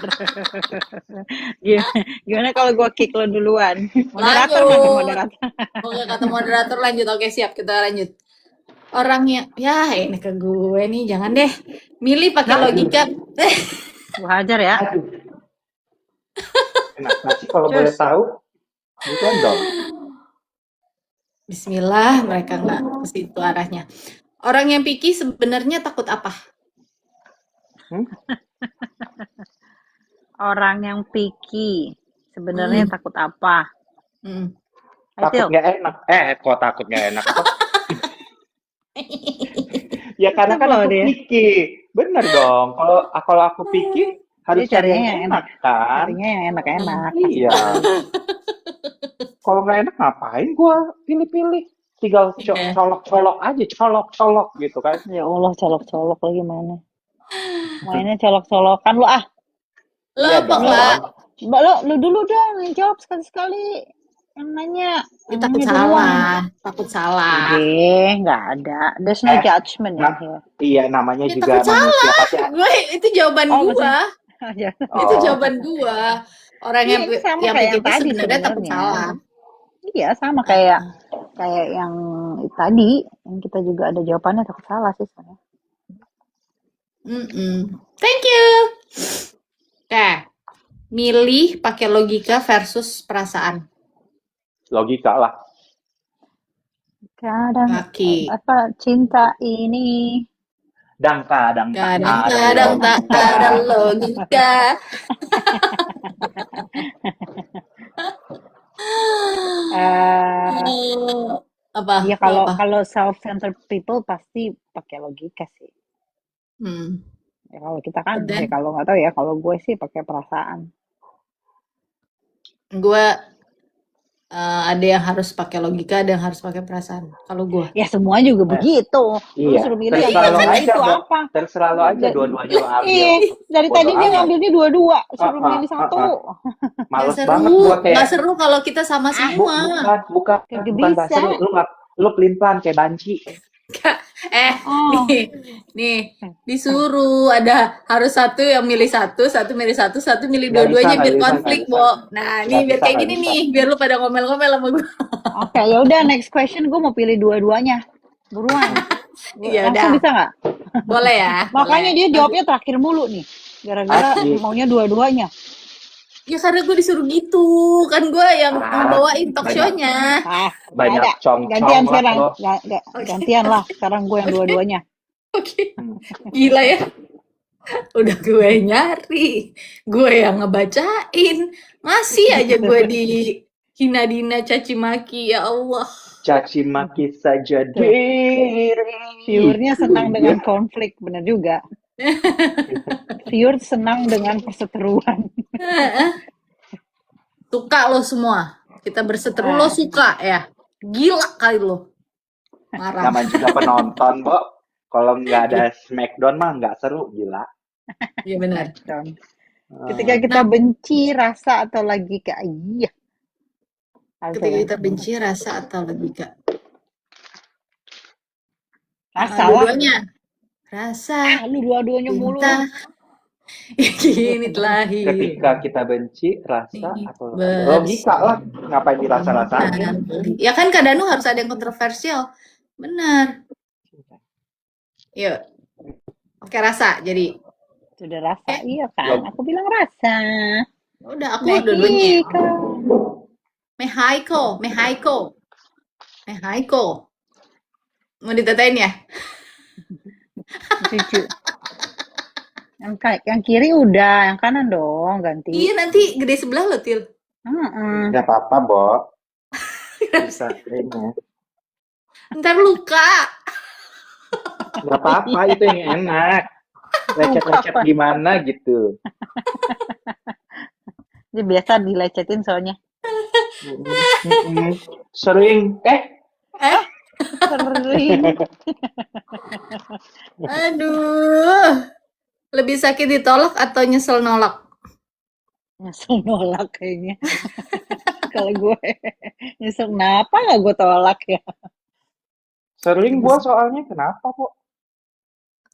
Gimana kalau gue kick lo duluan? Moderator mana Lanjut. moderator? Oke, kata moderator lanjut. Oke, siap. Kita lanjut. Orangnya, ya ini ke gue nih. Jangan deh. Milih pakai logika. Gue hajar ya. Aduh, kenapa sih kalau Cus. boleh tahu? Bukan dong. Bismillah, mereka nggak ke situ arahnya. Orang yang picky sebenarnya takut apa? Orang yang picky sebenarnya takut apa? Hmm. Takut Ayo, nggak enak. Kok takut nggak enak? Apa? Ya karena kan Loh aku dia. picky. Bener dong. Kalau aku picky harus Dia cari carinya yang yang enak kan? Carinya yang enak-enak. Iya. Kalau nggak enak ngapain gua pilih-pilih? Tinggal Iya. colok-colok aja, colok-colok gitu kan. Ya Allah, colok-colok lagi mana? Mainnya colok-colokan lo ah. Lo Iya apa dong. enggak? Mbak lu dulu dong yang jawab sekali-sekali. Yang nanya, yang Takut nanya duluan. salah. Takut salah. Nggak ada. There's no judgment in Nah, here. iya namanya Ya, juga takut manusia salah. pasti. Gue itu jawaban Oh, gua. Ya. Itu Oh, jawaban gua. Orang Iya, yang ini sama yang kayak pikir yang itu tadi sebenarnya takut sebenarnya. salah. Iya, sama kayak yang tadi, yang kita juga ada jawabannya takut salah sih sebenarnya. Thank you. Oke. Milih pakai logika versus perasaan. logika lah. Kadang Laki. apa cinta ini Kadang tak ada Kadang-kadang tak ada logika. Apa? Iya, Lo apa? kalau self-centered people pasti pakai logika sih. Ya kalau kita kan, Dan kalau nggak tahu ya, kalau gue sih pakai perasaan. gue ada yang harus pakai logika, ada yang harus pakai perasaan. Kalau gue. Ya semua juga begitu. Lu Iya, suruh milih terserah lo antara aja, itu Bo. apa? Terserah lo aja, dua-duanya lo ambil. Iya, dari Bodo tadi dia amat. ngambilnya dua-dua, suruh Ah, milih satu. Nggak Males seru, banget gua nggak kayak seru kalau kita sama semua. bukan Kagak nggak bisa. seru. Lu pelin-pelan kayak banci. Oh. nih, disuruh ada harus satu yang milih satu milih satu milih Nggak dua-duanya bisa, biar nggak bisa, konflik, nggak bisa. Bo. Nah, nih Nggak biar bisa, kayak nggak gini bisa. nih, biar lu pada ngomel-ngomel sama gue. Oke, ya udah next question gue mau pilih dua-duanya. Buruan. Ya Langsung udah, bisa nggak? boleh ya. Makanya boleh. dia jawabnya terakhir mulu nih. Gara-gara Asik. maunya dua-duanya. Ya karena gue disuruh gitu, kan gue yang ngebawain talk banyak. show-nya. Banyak ada. cong-cong Gantian lah sekarang. lo. Gantian lah. Sekarang gue yang dua-duanya. Oke, gila ya. Udah gue nyari, gue yang ngebacain, masih aja gue dihina-dina caci maki, ya Allah. Caci maki saja diri. Viewernya senang dengan konflik, bener juga. Viewer senang dengan perseteruan. Suka lo semua, kita berseteru lo suka ya, gila kali lo. Marah. Namanya juga penonton, Bo. Kalau nggak ada Smackdown mah nggak seru, gila. Iya benar. Ketika kita benci, rasa atau logika, iya. Ketika kita benci, rasa atau logika? Rasa lah. Dua-duanya. Rasa. Lu dua-duanya mulu. Kini telah hilang. Ketika kita benci, rasa atau logika lah. Ngapain dirasa-rasain? Ya kan kadang harus ada yang kontroversial. Benar. Yuk. Oke, rasa jadi. Sudah rasa, iya kan? Aku bilang rasa. Udah, aku dua-duanya. Mehaiko. Mau ditetain ya? Cucu. Yang kiri udah, yang kanan dong, ganti. Iya, nanti gede sebelah lo, Til. Nggak apa-apa, Bo. Bisa kayaknya. Ntar luka. Nggak apa-apa, itu yang enak. Lecet-lecet gimana gitu. Dia biasa dilecetin soalnya. Sering. Sering. Aduh. Lebih sakit ditolak atau nyesel nolak? Nyesel nolak kayaknya. Kalau gue nyesel, kenapa nggak gue tolak ya? Sering gue soalnya, kenapa, Po?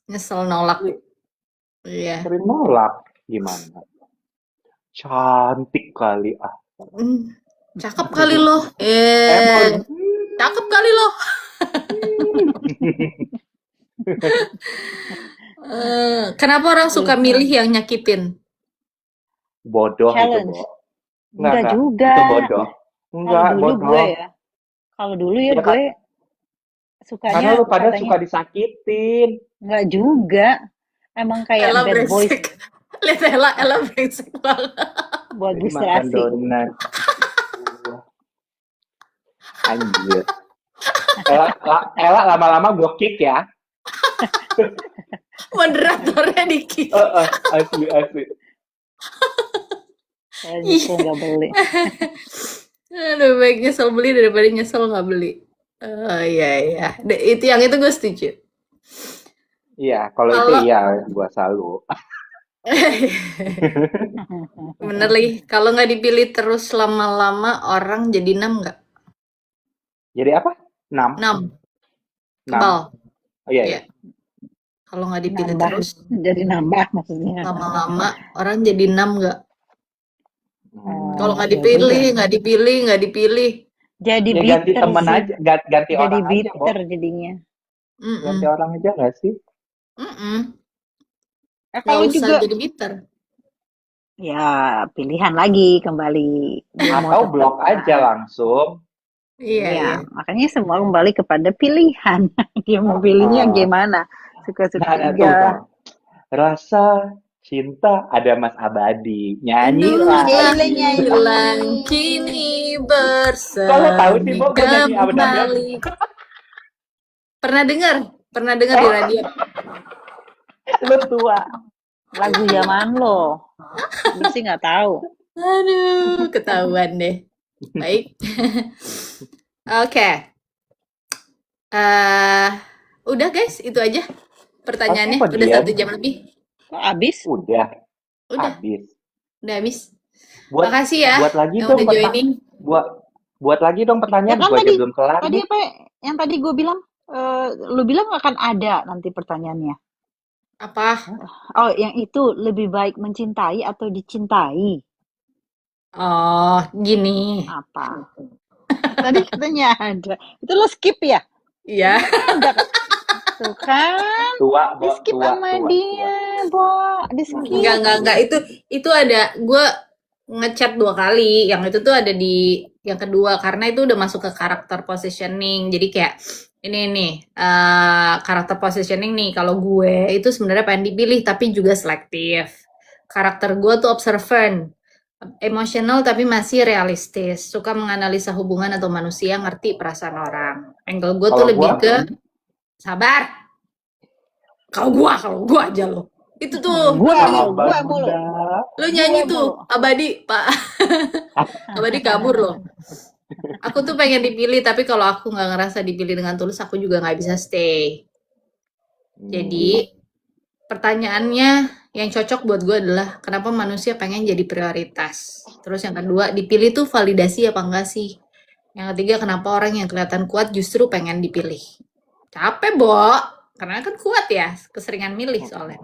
Nyesel nolak. Iya. Sering nolak. Gimana? Cantik kali, ah. Cakep kali lo. Cakep kali lo. Kenapa orang suka milih yang nyakitin? Bodoh Challenge. itu, Bo. Enggak juga. Itu bodoh. Enggak, Kalau dulu bodoh. gue ya. Kalau dulu ya gue sukanya. Karena lu pada katanya, suka disakitin. Enggak juga. Emang kayak Ella bad boys. Lihat Ella brengsek banget. Buat Makan frustrasi. donat. Anjir. Ella lama-lama gue kick ya. Moderatornya di-kick. Asli. Saya justru nggak beli. Aduh, baik nyesel beli daripada nyesel nggak beli. Iya. Itu yang itu gue setuju. Iya, kalau itu iya gue selalu. Bener lagi. Kalau nggak dipilih terus lama-lama orang jadi 6 nggak? Jadi apa? 6. Kebal. Oh, iya. Kalau nggak dipilih Nambah. terus Jadi nambah maksudnya. lama-lama orang jadi 6 nggak? Kalau nggak ya dipilih. Jadi Ya bitter ganti temen sih. aja, ganti Jadi orang aja, Bo. bitter jadinya. Ganti orang aja nggak sih? Nggak Kalau usah juga jadi bitter. ya pilihan lagi kembali. Dia mau Atau tetap blok aja langsung. Iya. Makanya semua kembali kepada pilihan. Dia mau pilihnya gimana? Suka-suka Nah, juga. Rasa cinta ada Mas Abadi. Nyanyi lah. Hilang kini bersemi Kalau tahu sih, Bo, gue nyanyi Abadi. kembali. Pernah dengar di radio? Lu tua. Lagu zaman lo. Lu sih nggak tahu. Aduh, ketahuan deh. Baik. Oke. Udah guys, itu aja pertanyaannya. Oke, Udah Dian. 1 jam lebih. Kok habis? Udah Udah, habis. udah habis. Buat Makasih ya buat lagi yang dong udah joining. buat lagi dong Ya pertanyaan. kan Gua aja tadi belum kelar tadi nih. apa yang tadi gue bilang, lu bilang akan ada nanti pertanyaannya. Apa? Oh, yang itu lebih baik mencintai atau dicintai? Oh, gini. Apa? Tadi katanya ada. Itu lo skip ya? Iya. Ada. Tuh kan. Tua, Di Bo. skip Tua. sama dia, Bo. Di skip. Enggak. Itu ada gue ngechat 2 kali. Yang itu tuh ada di yang kedua karena itu udah masuk ke karakter positioning. Jadi kayak ini nih karakter positioning nih. Kalau gue itu sebenarnya pengen dipilih tapi juga selektif. Karakter gue tuh observant, emosional tapi masih realistis. Suka menganalisa hubungan atau manusia, ngerti perasaan orang. Angle gue tuh Kalau lebih gua ke sabar. Kalau gua aja lo. Itu tuh, Gue lo mulu, gue sahabat mulu. bunda. Lo nyanyi Gue tuh, mulu. Abadi, Pak. Abadi kabur loh. Aku tuh pengen dipilih, tapi kalau aku nggak ngerasa dipilih dengan tulus, aku juga nggak bisa stay. Jadi, pertanyaannya yang cocok buat gue adalah, kenapa manusia pengen jadi prioritas? Terus yang kedua, dipilih tuh validasi apa enggak sih? Yang ketiga, kenapa orang yang kelihatan kuat justru pengen dipilih? Capek, Bo. Karena kan kuat ya, keseringan milih soalnya.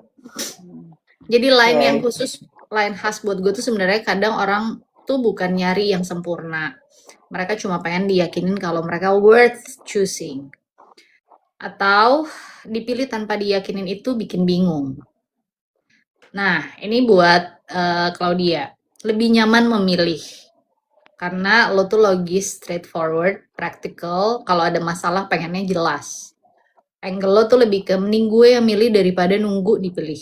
Jadi line yang khusus, line khas buat gue tuh sebenarnya kadang orang tuh bukan nyari yang sempurna. Mereka cuma pengen diyakinin kalau mereka worth choosing. Atau dipilih tanpa diyakinin itu bikin bingung. Nah, ini buat Claudia. Lebih nyaman memilih. Karena lo tuh logis, straightforward, practical. Kalau ada masalah pengennya jelas. Angle lo tuh lebih ke mending gue yang milih daripada nunggu dipilih.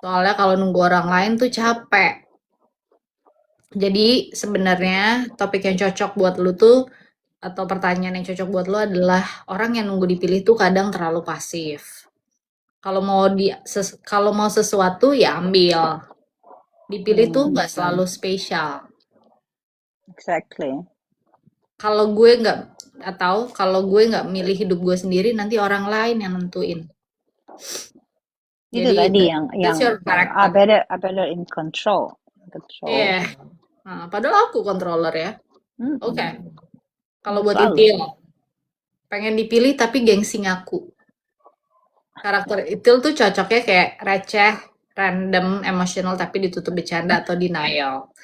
Soalnya kalau nunggu orang lain tuh capek. Jadi sebenarnya topik yang cocok buat lu tuh atau pertanyaan yang cocok buat lu adalah orang yang nunggu dipilih tuh kadang terlalu pasif. Kalau mau sesuatu ya ambil. Dipilih tuh nggak selalu spesial. Exactly. Kalau gue nggak milih hidup gue sendiri, nanti orang lain yang nentuin. Itu Jadi tadi that's your I character. better in control. Iya. Nah, padahal aku controller ya. Oke. Kalau buat Selalu. Itil, pengen dipilih tapi gengsi ngaku. Karakter Itil tuh cocoknya kayak receh, random, emosional tapi ditutup bercanda atau denial.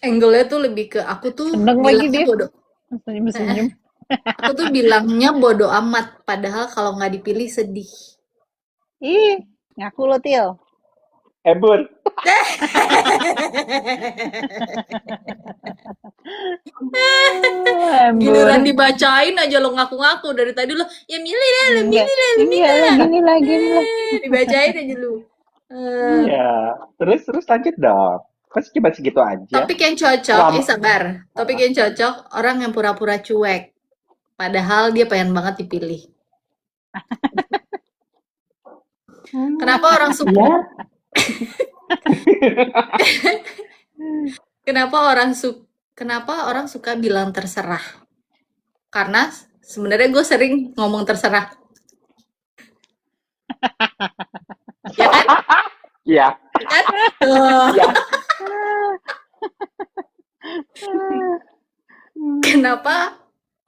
Angle-nya tuh lebih ke aku tuh Seneng lagi bilangnya dia. bodoh. Senyum-senyum. Aku tuh bilangnya bodoh amat, padahal kalau nggak dipilih sedih. Ih, ngaku lo, Til. Bun. Giliran dibacain aja lo ngaku-ngaku dari tadi lo ya milih deh, Gini lah. Dibacain aja lu. Iya. Terus lanjut dong. Kok cuma segitu aja? Topik yang cocok, sabar. Topik yang cocok orang yang pura-pura cuek. Padahal dia pengen banget dipilih. Kenapa orang suka? Kenapa orang suka bilang terserah? Karena sebenarnya gue sering ngomong terserah. Ya kan? Iya. Kan? Iya. Kenapa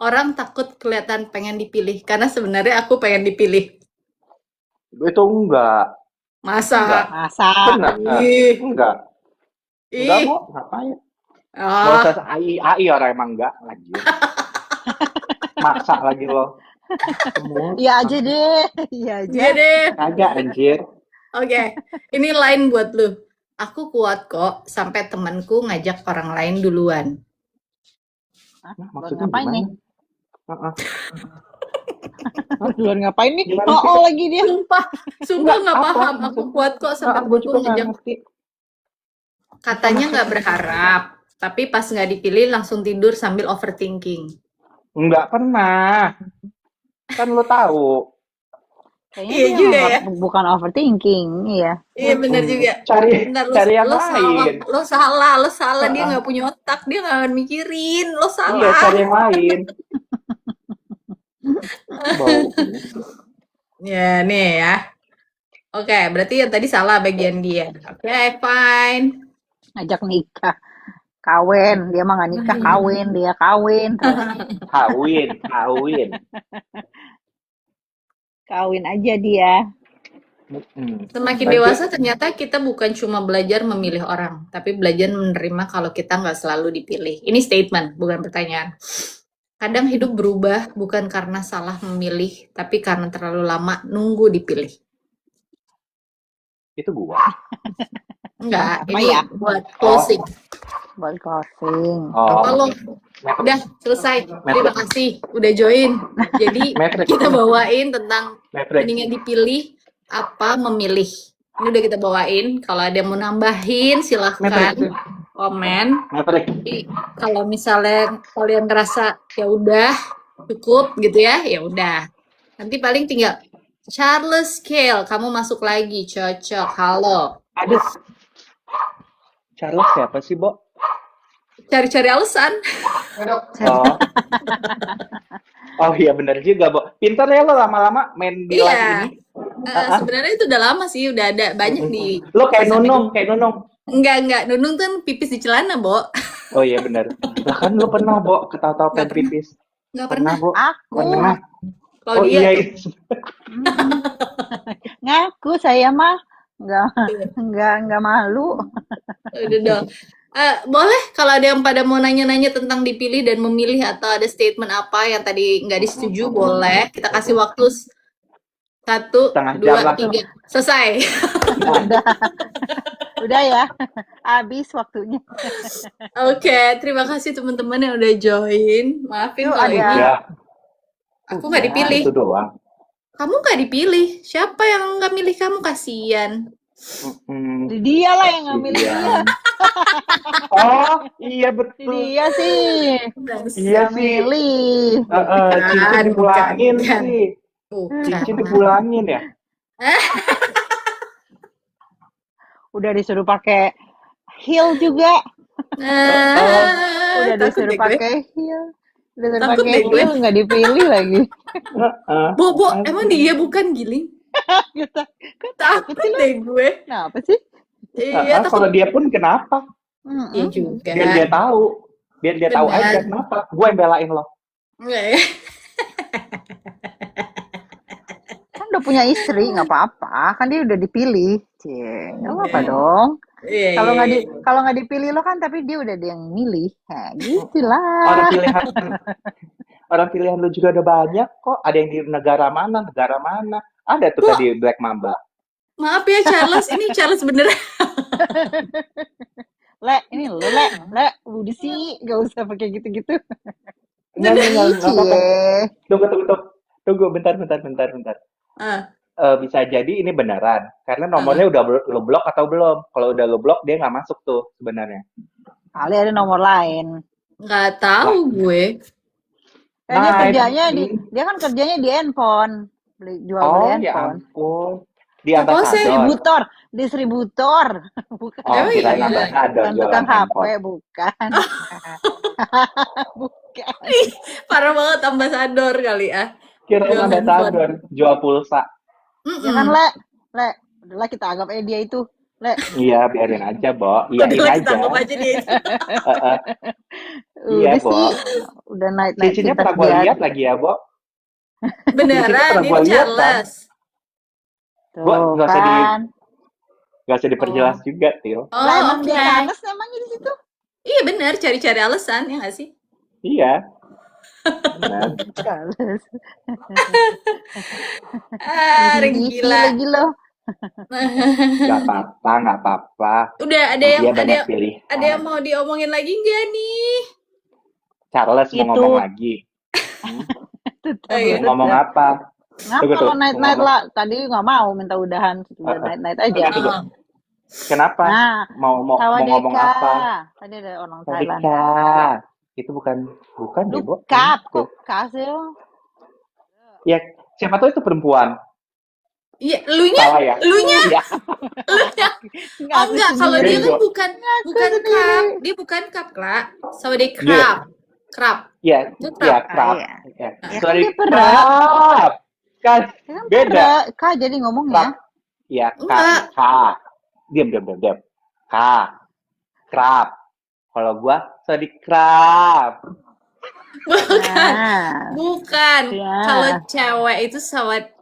orang takut kelihatan pengen dipilih? Karena sebenarnya aku pengen dipilih. Itu enggak. Masa? Benar. Enggak. Enggak kok, ngapain? Nggak usah AI orang emang enggak lagi. Maksa lagi lo. Iya aja deh. Iya deh. Agak anjir. Oke, ini line buat lu. Aku kuat kok sampai temanku ngajak orang lain duluan. Maksudnya ngapain gimana? Nih? Duluan ngapain nih? Oh lagi dia. Sumpah nggak paham. Aku kuat kok sampai temanku ngajak. Katanya nggak berharap, tapi pas nggak dipilih langsung tidur sambil overthinking. Nggak pernah. Kan lo tahu. Kayaknya Iya dia juga ya. bukan overthinking, iya. Iya benar juga. Cari Bentar, cari yang lo salah, lain. lo salah. Dia Heeh. nggak punya otak, dia nggak akan mikirin. Lo Iya, salah. cari yang lain. Bau. Ya, nih ya. Oke, berarti yang tadi salah bagian dia. Oke, fine. Ngajak nikah, kawin, dia mah nggak nikah, kawin, dia kawin, terus Kawin. kawin aja dia. Semakin Nanti dewasa ternyata kita bukan cuma belajar memilih orang, tapi belajar menerima kalau kita nggak selalu dipilih. Ini statement, bukan pertanyaan. Kadang hidup berubah bukan karena salah memilih, tapi karena terlalu lama nunggu dipilih. itu gua. Enggak, Apa ini ya? buat closing. Buat closing. Apa lo? Matrix. Udah selesai. Terima kasih udah join. Jadi Matrix. kita bawain tentang Matrix. mendingan dipilih apa memilih. Ini udah kita bawain. Kalau ada yang mau nambahin silahkan komen. Matrix. Jadi, kalau misalnya kalian ngerasa ya udah cukup gitu ya udah. Nanti paling tinggal Charles Scale, kamu masuk lagi, cocok. Halo. Ada Charles siapa sih, Bo? Cari-cari alasan. Oh. Oh iya benar juga, Bo. Pintar ya lo lama-lama main di live Iya. ini. Sebenarnya itu udah lama sih, udah ada banyak di. Lo kayak Nunung. Enggak. Nunung tuh pipis di celana, Bo. Oh iya benar. Lah kan lo pernah, Bo, ketawa-tawa Nggak pengen pipis. Nggak pernah. Bo. Aku Pernah. Kalau Oh dia iya. ngaku saya mah nggak malu. udah dong. Boleh kalau ada yang pada mau nanya-nanya tentang dipilih dan memilih atau ada statement apa yang tadi nggak disetujui, boleh. Kita kasih waktu 1, 2, 3. Selesai. Udah ya, habis waktunya. Oke, terima kasih teman-teman yang udah join. Maafin Yuk, kalau ada. ini Ya. aku nggak dipilih. Itu doang. Kamu nggak dipilih. Siapa yang nggak milih kamu? Kasian. Dia lah yang ngambil dia. Oh iya betul. Dia sih. Iya yang sih. milih. Cincin dipulangin bukan. sih. Cincin dipulangin ya. Udah disuruh pakai heel juga. Udah Takut disuruh deh gue. pakai heel. Udah disuruh Takut pakai deh gue. heel nggak dipilih lagi. Bobo, emang dia bukan Giling? Kita Takut deh gue. kenapa sih? Iya, Kalau takut. dia pun kenapa? Iya juga. Biar dia tahu. Biar dia tahu Benar. aja kenapa. Gue yang belain lo. Enggak ya? Kan udah punya istri, nggak apa-apa. Kan dia udah dipilih. Cie, nggak apa-apa dong. Iya, Kalau iya, nggak iya. kalau nggak dipilih lo kan, tapi dia udah ada yang milih. Nah, gitu lah. Orang pilihan lu juga ada banyak kok. Ada yang di negara mana. Ada tuh tadi Black Mamba. Maaf ya Charles, ini Charles beneran. Ini lo udah sih, nggak usah pakai gitu-gitu. Enggak. Cie. Tunggu, bentar. Bisa jadi ini beneran. Karena nomornya udah lo blok atau belum. Kalau udah lo blok, dia nggak masuk tuh sebenarnya. Kali ada nomor lain. Nggak tahu gue. Kayaknya Nah, kerjanya ini- dia kan kerjanya di handphone. Jual Oh beli ya handphone. ampun. Di Oh, ambasador. Distributor. Bukan. Oh, kirain iya. ambasador Bukan jualan tukang HP, handphone. bukan. Bukan. Parah banget ambasador kali ya. Kirain Jual ambasador jual pulsa. Ya kan, Le. Udahlah kita anggap dia itu. Le. Iya, biarin aja, Bo. Iyain Udah aja. kita anggap aja dia itu. Iya, Udah Bo. sih. Udah naik-naik Cincinnya kita pernah gue dia. lihat lagi ya, Bo. Beneran, pernah ini gua lihat, Charles. Bo, Tuh nggak usah kan. Gak usah diperjelas juga, Til. Oh, Lah emang oke. dia Charles namanya di situ. Iya benar, cari-cari alasan ya nggak sih? Iya. Benar. Charles. Gila. Lagi lo. Nggak apa-apa. Udah ada yang Dia banyak pilihan. ada yang mau diomongin lagi nggak nih? Charles mau Itu. ngomong lagi. Oh, iya. Mau ngomong apa? Ngapa Tunggu, kalau tunggu. night lah? Tadi nggak mau minta udahan. Udah night aja. Tunggu. Kenapa? Nah, Mau Sawadeka. ngomong apa? Tadi ada orang Thailand. Sawadika. Itu bukan deh, Bo. Lukap kok kasih. Ya, siapa tahu itu perempuan. Iya, elunya, Salah ya? elunya, Iya. elunya. Oh Ngaku enggak, kalau dia sendiri. kan Bego. bukan Ngaku bukan cup, sendiri. dia bukan cup, Kak. Sawadee Iya, crab. iya, Itu iya, crab. Ah, crab. iya. Ya. Ya kan Sorry, dia pera. crab. Kan Ya kan beda. pera. Kak jadi ngomongnya. Crab. Iya, Enggak, K. Diam. K. Crab. Kalau gua, sorry, crab. bukan. Nah, Bukan. Kalau ya. cewek itu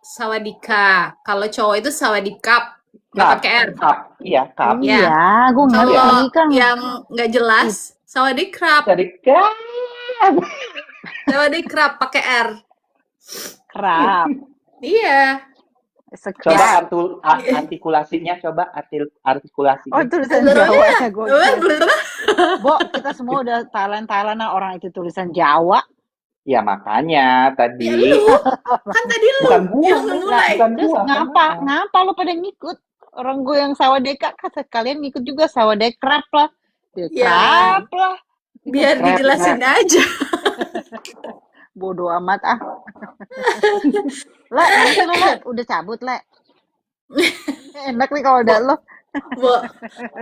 sawadika. Kalau cowok itu sawadikap. Nggak Cup. pakai R. Cup. Iya, cup. Ya. Iya, gue Iya. ngerti Kalau kan. yang nggak jelas, sawadee crab. Sorry, crab. Sawadee crab pakai R. Kerap. Iya. Coba Sekrap. artikulasinya, coba Oh, artikulasinya. tulisan Jawa ya gue. Bener. Bo, kita semua udah Thailand orang itu tulisan Jawa. Ya makanya Ya tadi lu, kan tadi lu bukan gua, yang memulai. bukan Terus gua. ngapa lo pada ngikut? Orang gue yang sawadeka kan sekalian ngikut juga sawadek krap lah. Ya, Ya. krap lah. Biar Crab, dijelasin aja. Bodoh amat ah. Le, nanti lo Le, udah cabut Le. Enak nih kalau udah lo. Bo,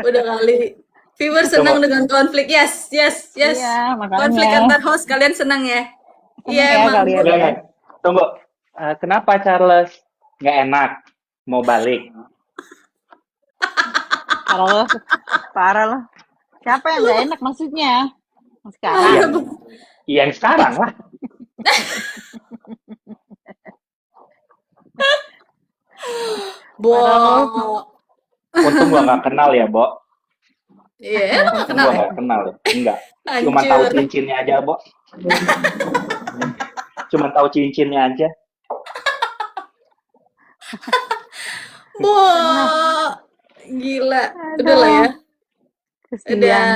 udah kali. Viewer senang dengan konflik. Yes. Iya, Konflik makanya. antar host kalian senang ya? Seneng Iya ya emang. kalian. Udah, tunggu. Kenapa Charles nggak enak mau balik? Parah lo. Siapa yang gak enak maksudnya? Sekarang. Iya, yang sekarang lah. Bo. Untung gua nggak kenal ya, Bo. Iya, emang gak Untung kenal gua ya? nggak kenal ya. Enggak. Cuma tahu Hancur. cincinnya aja, Bo. Cuma tahu cincinnya aja. Bo. Gila. Udah lah ya. Kesian. Udah.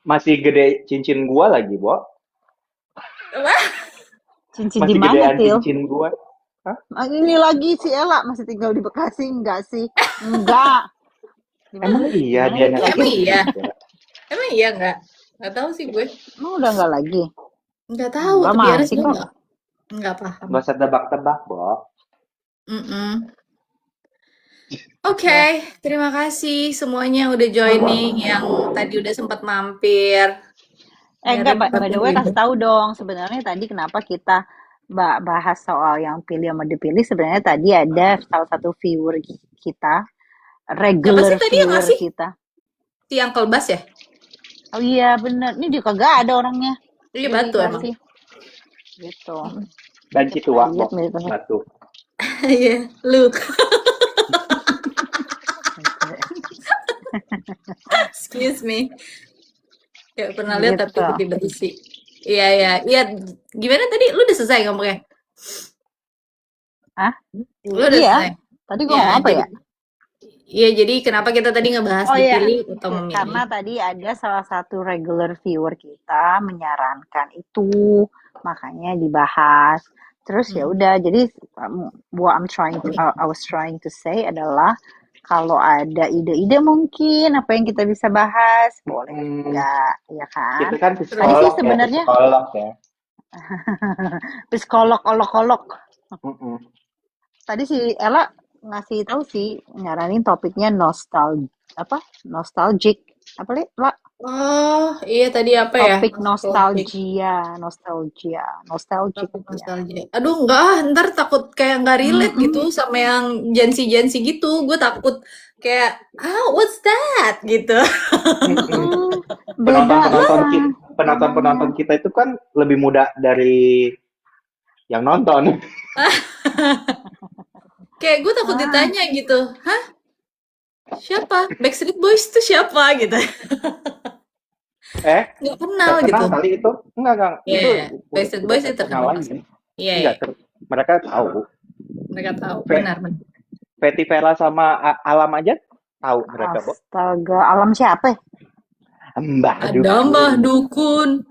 Masih gede cincin gua lagi, Bo. Apa? Cincin Masih di mana, gedean Til? cincin gua. Ini lagi si Ella masih tinggal di Bekasi enggak sih? Enggak. Di mana? Emang iya dia Emang nggak iya? gitu. Emang iya nggak? Nggak tahu sih gue. Emang udah enggak lagi? Nggak tahu. Enggak, To be honest, masih gue kok. nggak paham. Nggak usah tebak-tebak, Bo. Oke, terima kasih semuanya udah joining yang tadi udah sempat mampir. Enggak, by the way kasih tahu dong sebenarnya tadi kenapa kita bahas soal yang pilih sama dipilih. Sebenarnya tadi ada salah satu viewer kita, regular Siapa sih tadi yang viewer ngasih? kita. Si Uncle Bas ya? Oh iya bener, ini juga kagak ada orangnya. Iya batu emang. Dikasih. Gitu. Dan Citua, Bo. Lihat, mirip-mirip. Batu. Iya, Luke. Excuse me. Ya pernah lihat tapi Gitu. tiba-tiba isi. Iya. Gimana tadi? Lu udah selesai ngomongnya? Hah? Lu udah Iya. selesai? Tadi gua ngomong apa ya? Iya, jadi kenapa kita tadi ngebahas Oh iya, dipilih atau memilih? karena tadi ada salah satu regular viewer kita menyarankan itu, makanya dibahas. Terus ya udah, jadi what I was trying to say adalah kalau ada ide-ide mungkin apa yang kita bisa bahas, boleh enggak, ya kan? Kita kan Tadi sih psikolog sebenarnya ya, psikolog ya. psikolog olok-olok. Mm-mm. Tadi si Ella ngasih tahu sih nyaranin topiknya nostalgic apa Li? Lah, Oh, iya tadi apa ya? topik nostalgia Topik ya. nostalgia. Aduh, enggak, ntar takut kayak nggak relate gitu sama yang Gen-Z gitu. Gue takut kayak, what's that? Gitu. Beda Penonton kita itu kan lebih muda dari yang nonton. Kayak gue takut ditanya gitu, hah? Siapa? Backstreet Boys tuh siapa? Gitu. Nggak kenal gitu. Terkenal kali itu. Enggak. Iya, Itu Backstreet udah Boys itu terkenal terkenal. lagi. Iya. Enggak, mereka tahu. Mereka tahu, Fe- benar. Fetty Vela sama Alam aja tahu mereka, Bo. Astaga, Alam siapa? Mbah Ada Mbah Dukun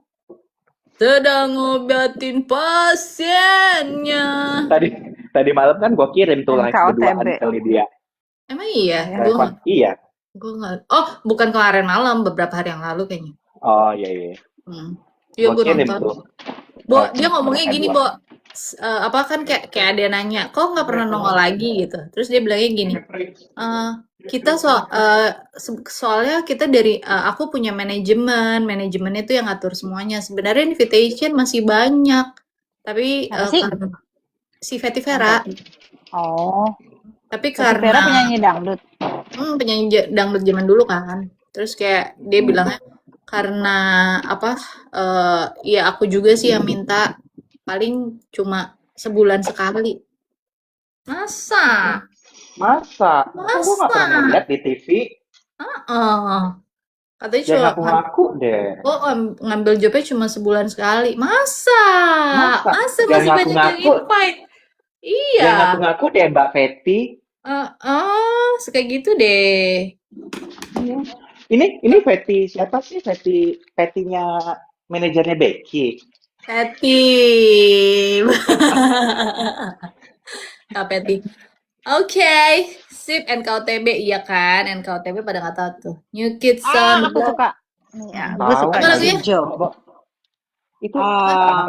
sedang ngobatin pasiennya. Tadi malam kan gue kirim tuh live NKOTB. berduaan ke Lydia. Emang iya? Reva, iya. Gue nggak. Oh, bukan kemarin malam, beberapa hari yang lalu kayaknya. Oh iya. Iya, Gua gue kirim nonton. tuh. Bo, dia ngomongnya gini, Bo. apa kan kayak ada yang nanya, kok nggak pernah nongol lagi gitu. Terus dia bilangnya gini, kita soalnya kita dari aku punya manajemennya tuh yang ngatur semuanya. Sebenarnya invitation masih banyak, tapi Apa sih? karena si Fetty Vera, Oh, tapi Fetty Vera karena penyanyi dangdut. penyanyi dangdut zaman dulu kan. Terus kayak dia bilangnya karena apa? Ya aku juga sih yang minta paling cuma sebulan sekali. Masa? Masa? Kok gue nggak pernah Masa? lihat di TV? Heeh. Katanya Jangan cuma ngaku-ngaku deh. oh, ngambil jobnya cuma sebulan sekali. Masa? Masa? Masa Jangan masih banyak yang ngaku-ngaku. invite? Jangan Iya. ngaku-ngaku deh Mbak Fetty. Kayak gitu deh. Iya. Ini Fetty siapa sih? Fetty-nya manajernya Becky. Peti. Kak Peti. Oke, sip NKOTB iya kan? NKOTB pada nggak tahu tuh. New Kids on the Aku Block. suka. Ya, gue Tahu suka Apa lagi. si lagunya? Joe. Itu Um,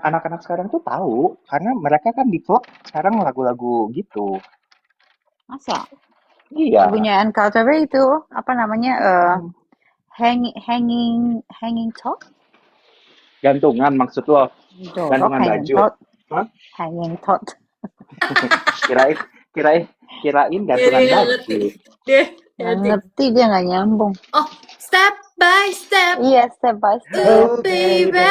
anak-anak sekarang tuh tahu karena mereka kan di vlog sekarang lagu-lagu gitu. masa? Iya. Lagunya NKTV itu apa namanya? Hanging Top? Gantungan maksud lo? Jorok Gantungan Hanging baju. Top. Hah? Hanging Top. Kirain gantungan Iya, baju. ngerti. Deh, Nggak ngerti. ngerti dia nggak nyambung. Oh, step by step. Iya, step by step. Oh, baby.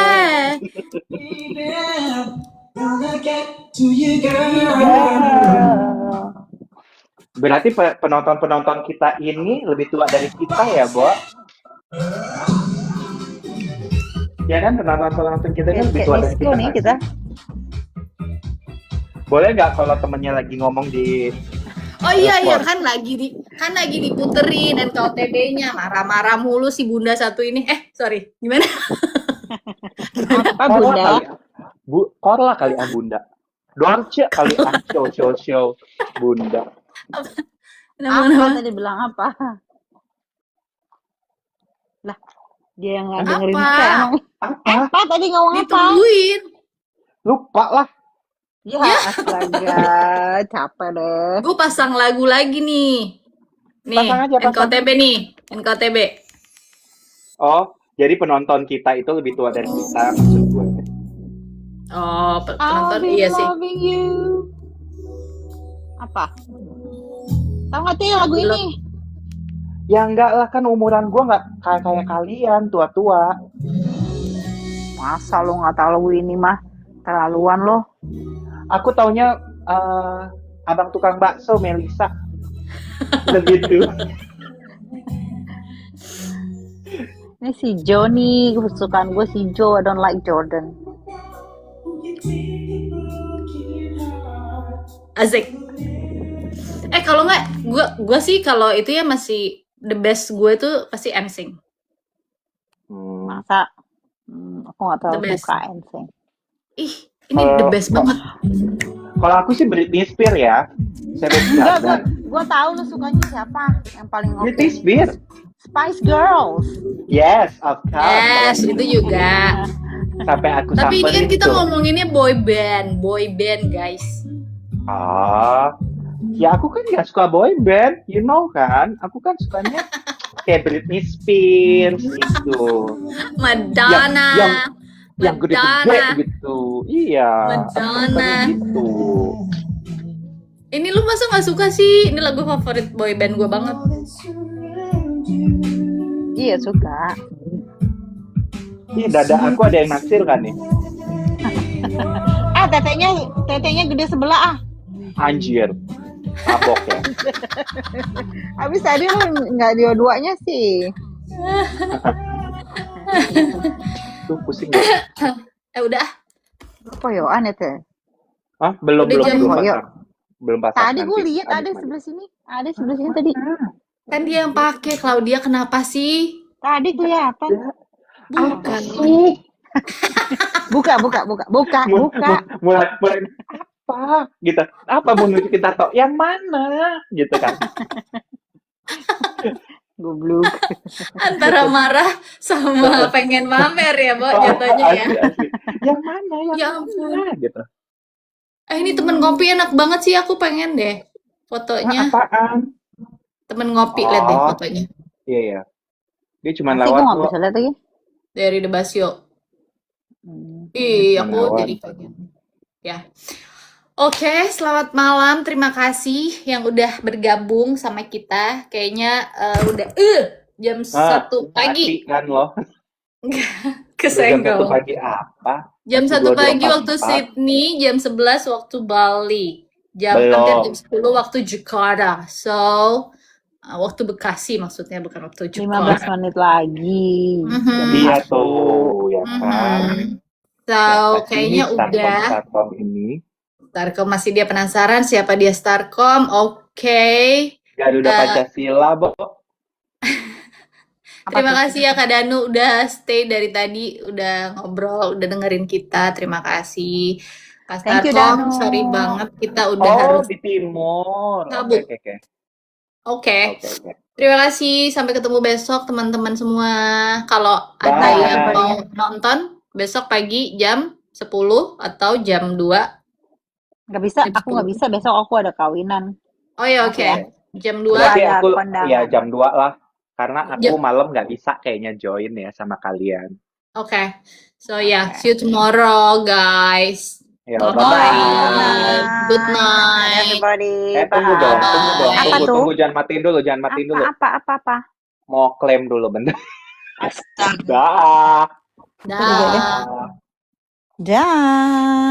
Berarti penonton-penonton kita ini lebih tua dari kita ya, Bo? Ya kan penonton-penonton kita ini lebih tua dari Disco kita. nih nggak kita. sih? Boleh nggak kalau temennya lagi ngomong di Oh iya iya telepon? kan lagi diputerin NKOTB-nya. Marah-marah mulu si Bunda satu ini. Sorry. Gimana? Apa Korla Bunda? kali, Korla kali Bunda. Dorce kali show Bunda. Apa Nama-nama tadi bilang apa? Lah, dia yang nggak dengerin apa? kita emang. Apa? Apa tadi ngomong apa? Ditungguin. Lupa lah. Ya, astaga, capek deh. Gue pasang lagu lagi nih. Nih, Pasang aja, pasang. NKOTB nih. NKOTB. Oh, jadi penonton kita itu lebih tua dari kita maksud gue. Oh, I'll penonton be iya sih. loving you. Apa? Tahu nggak sih lagu Belum. ini? Ya enggak lah, kan umuran gue nggak kayak kalian tua-tua. Masa lo nggak tahu lagu ini mah? Terlaluan lo. Aku taunya abang tukang bakso Melisa. Begitu. Ini si Johnny, kesukaan gue si Joe. I don't like Jordan. Asik. Kalau nggak, gue sih kalau itu ya masih the best gue tuh pasti NSYNC. Masa? Aku nggak The terlalu best. suka NSYNC. Ih, ini the best banget. Kalau aku sih Britney Spears ya. Enggak, gue tahu lu sukanya siapa yang paling oke. Britney Spears. Spice Girls. Yes, of course. Yes, itu juga. Sampai aku Tapi ini kan samperin kita tuh. ngomonginnya boy band guys. Ya aku kan nggak suka boy band, you know kan? Aku kan sukanya kayak Britney Spears gitu. Madonna. Yang gede-gede gitu. Iya. Aku Madonna. sukanya gitu. Ini lu masa nggak suka sih? Ini lagu favorit boy band gue banget. Iya suka. Iya, dada aku ada yang naksir kan nih. Tetenya gede sebelah ah. Anjir. Mabok ya. Habis tadi lu nggak dua-duanya sih. Tuh pusing ya. Udah. Koyoan itu. Hah? Belum Udah jam- pasang. Belum pasang. Tadi gue nanti. lihat ada sebelah sini. Ada sebelah sini tadi. Kan dia yang pakai. Claudia kenapa sih? Tadi kelihatan. Bukan. Buka. Mulai apa gitu? Apa mau nunjukin tato? Yang mana? Gitu kan? Goblok. Antara marah sama pengen mamer ya, Bo, jatuhnya ya. Asli. Yang mana? Ya ampun. Mana? Gitu. Ini temen ngopi enak banget sih, aku pengen deh fotonya. Apaan? Temen ngopi, lihat deh Oh, fotonya. iya ya. Dia cuma Masih gue lewat nggak kok. bisa lihat lagi. Dari The Basio. Cuma Aku lewat. jadi pengen. Ya. Oke, selamat malam. Terima kasih yang udah bergabung sama kita. Kayaknya udah jam 1 pagi. Mati kan loh. Udah jam 1 Kesenggol. pagi apa? Jam Masih 1 pagi waktu 22.44. Sydney, jam 11 waktu Bali. Hampir Belum. jam 10 waktu Jakarta. So, waktu Bekasi maksudnya, bukan waktu 15 Jakarta. menit lagi. Iya tuh, ya kan. So, Siapa sih kayaknya ini udah. Starcom ini? Starcom masih dia penasaran siapa dia Starcom. Oke. Garuda Pancasila, Bo. Terima kasih ya Kak Danu udah stay dari tadi, udah ngobrol, udah dengerin kita. Terima kasih. Kak Thank you, Starcom, Danu. sorry banget kita udah Oh, harus di timur. cabut. Oke. Oke. Terima kasih. Sampai ketemu besok teman-teman semua. Kalau ada Bye. yang mau nonton besok pagi jam 10 atau jam 2. Nggak bisa, Jam aku nggak 10. bisa. Besok aku ada kawinan. Oh ya, oke. Oke. Jam 2. Berarti Ada aku kondangan. ya jam 2 lah. Karena aku malam nggak bisa kayaknya join ya sama kalian. Oke. So yeah, see you tomorrow, guys. Ya, Bye-bye. bye-bye. Good night. Everybody. Tunggu dong, Apa tuh? tunggu, jangan matiin dulu. Apa? Mau klaim dulu bentar. Astaga. Dah. Dah. Dah.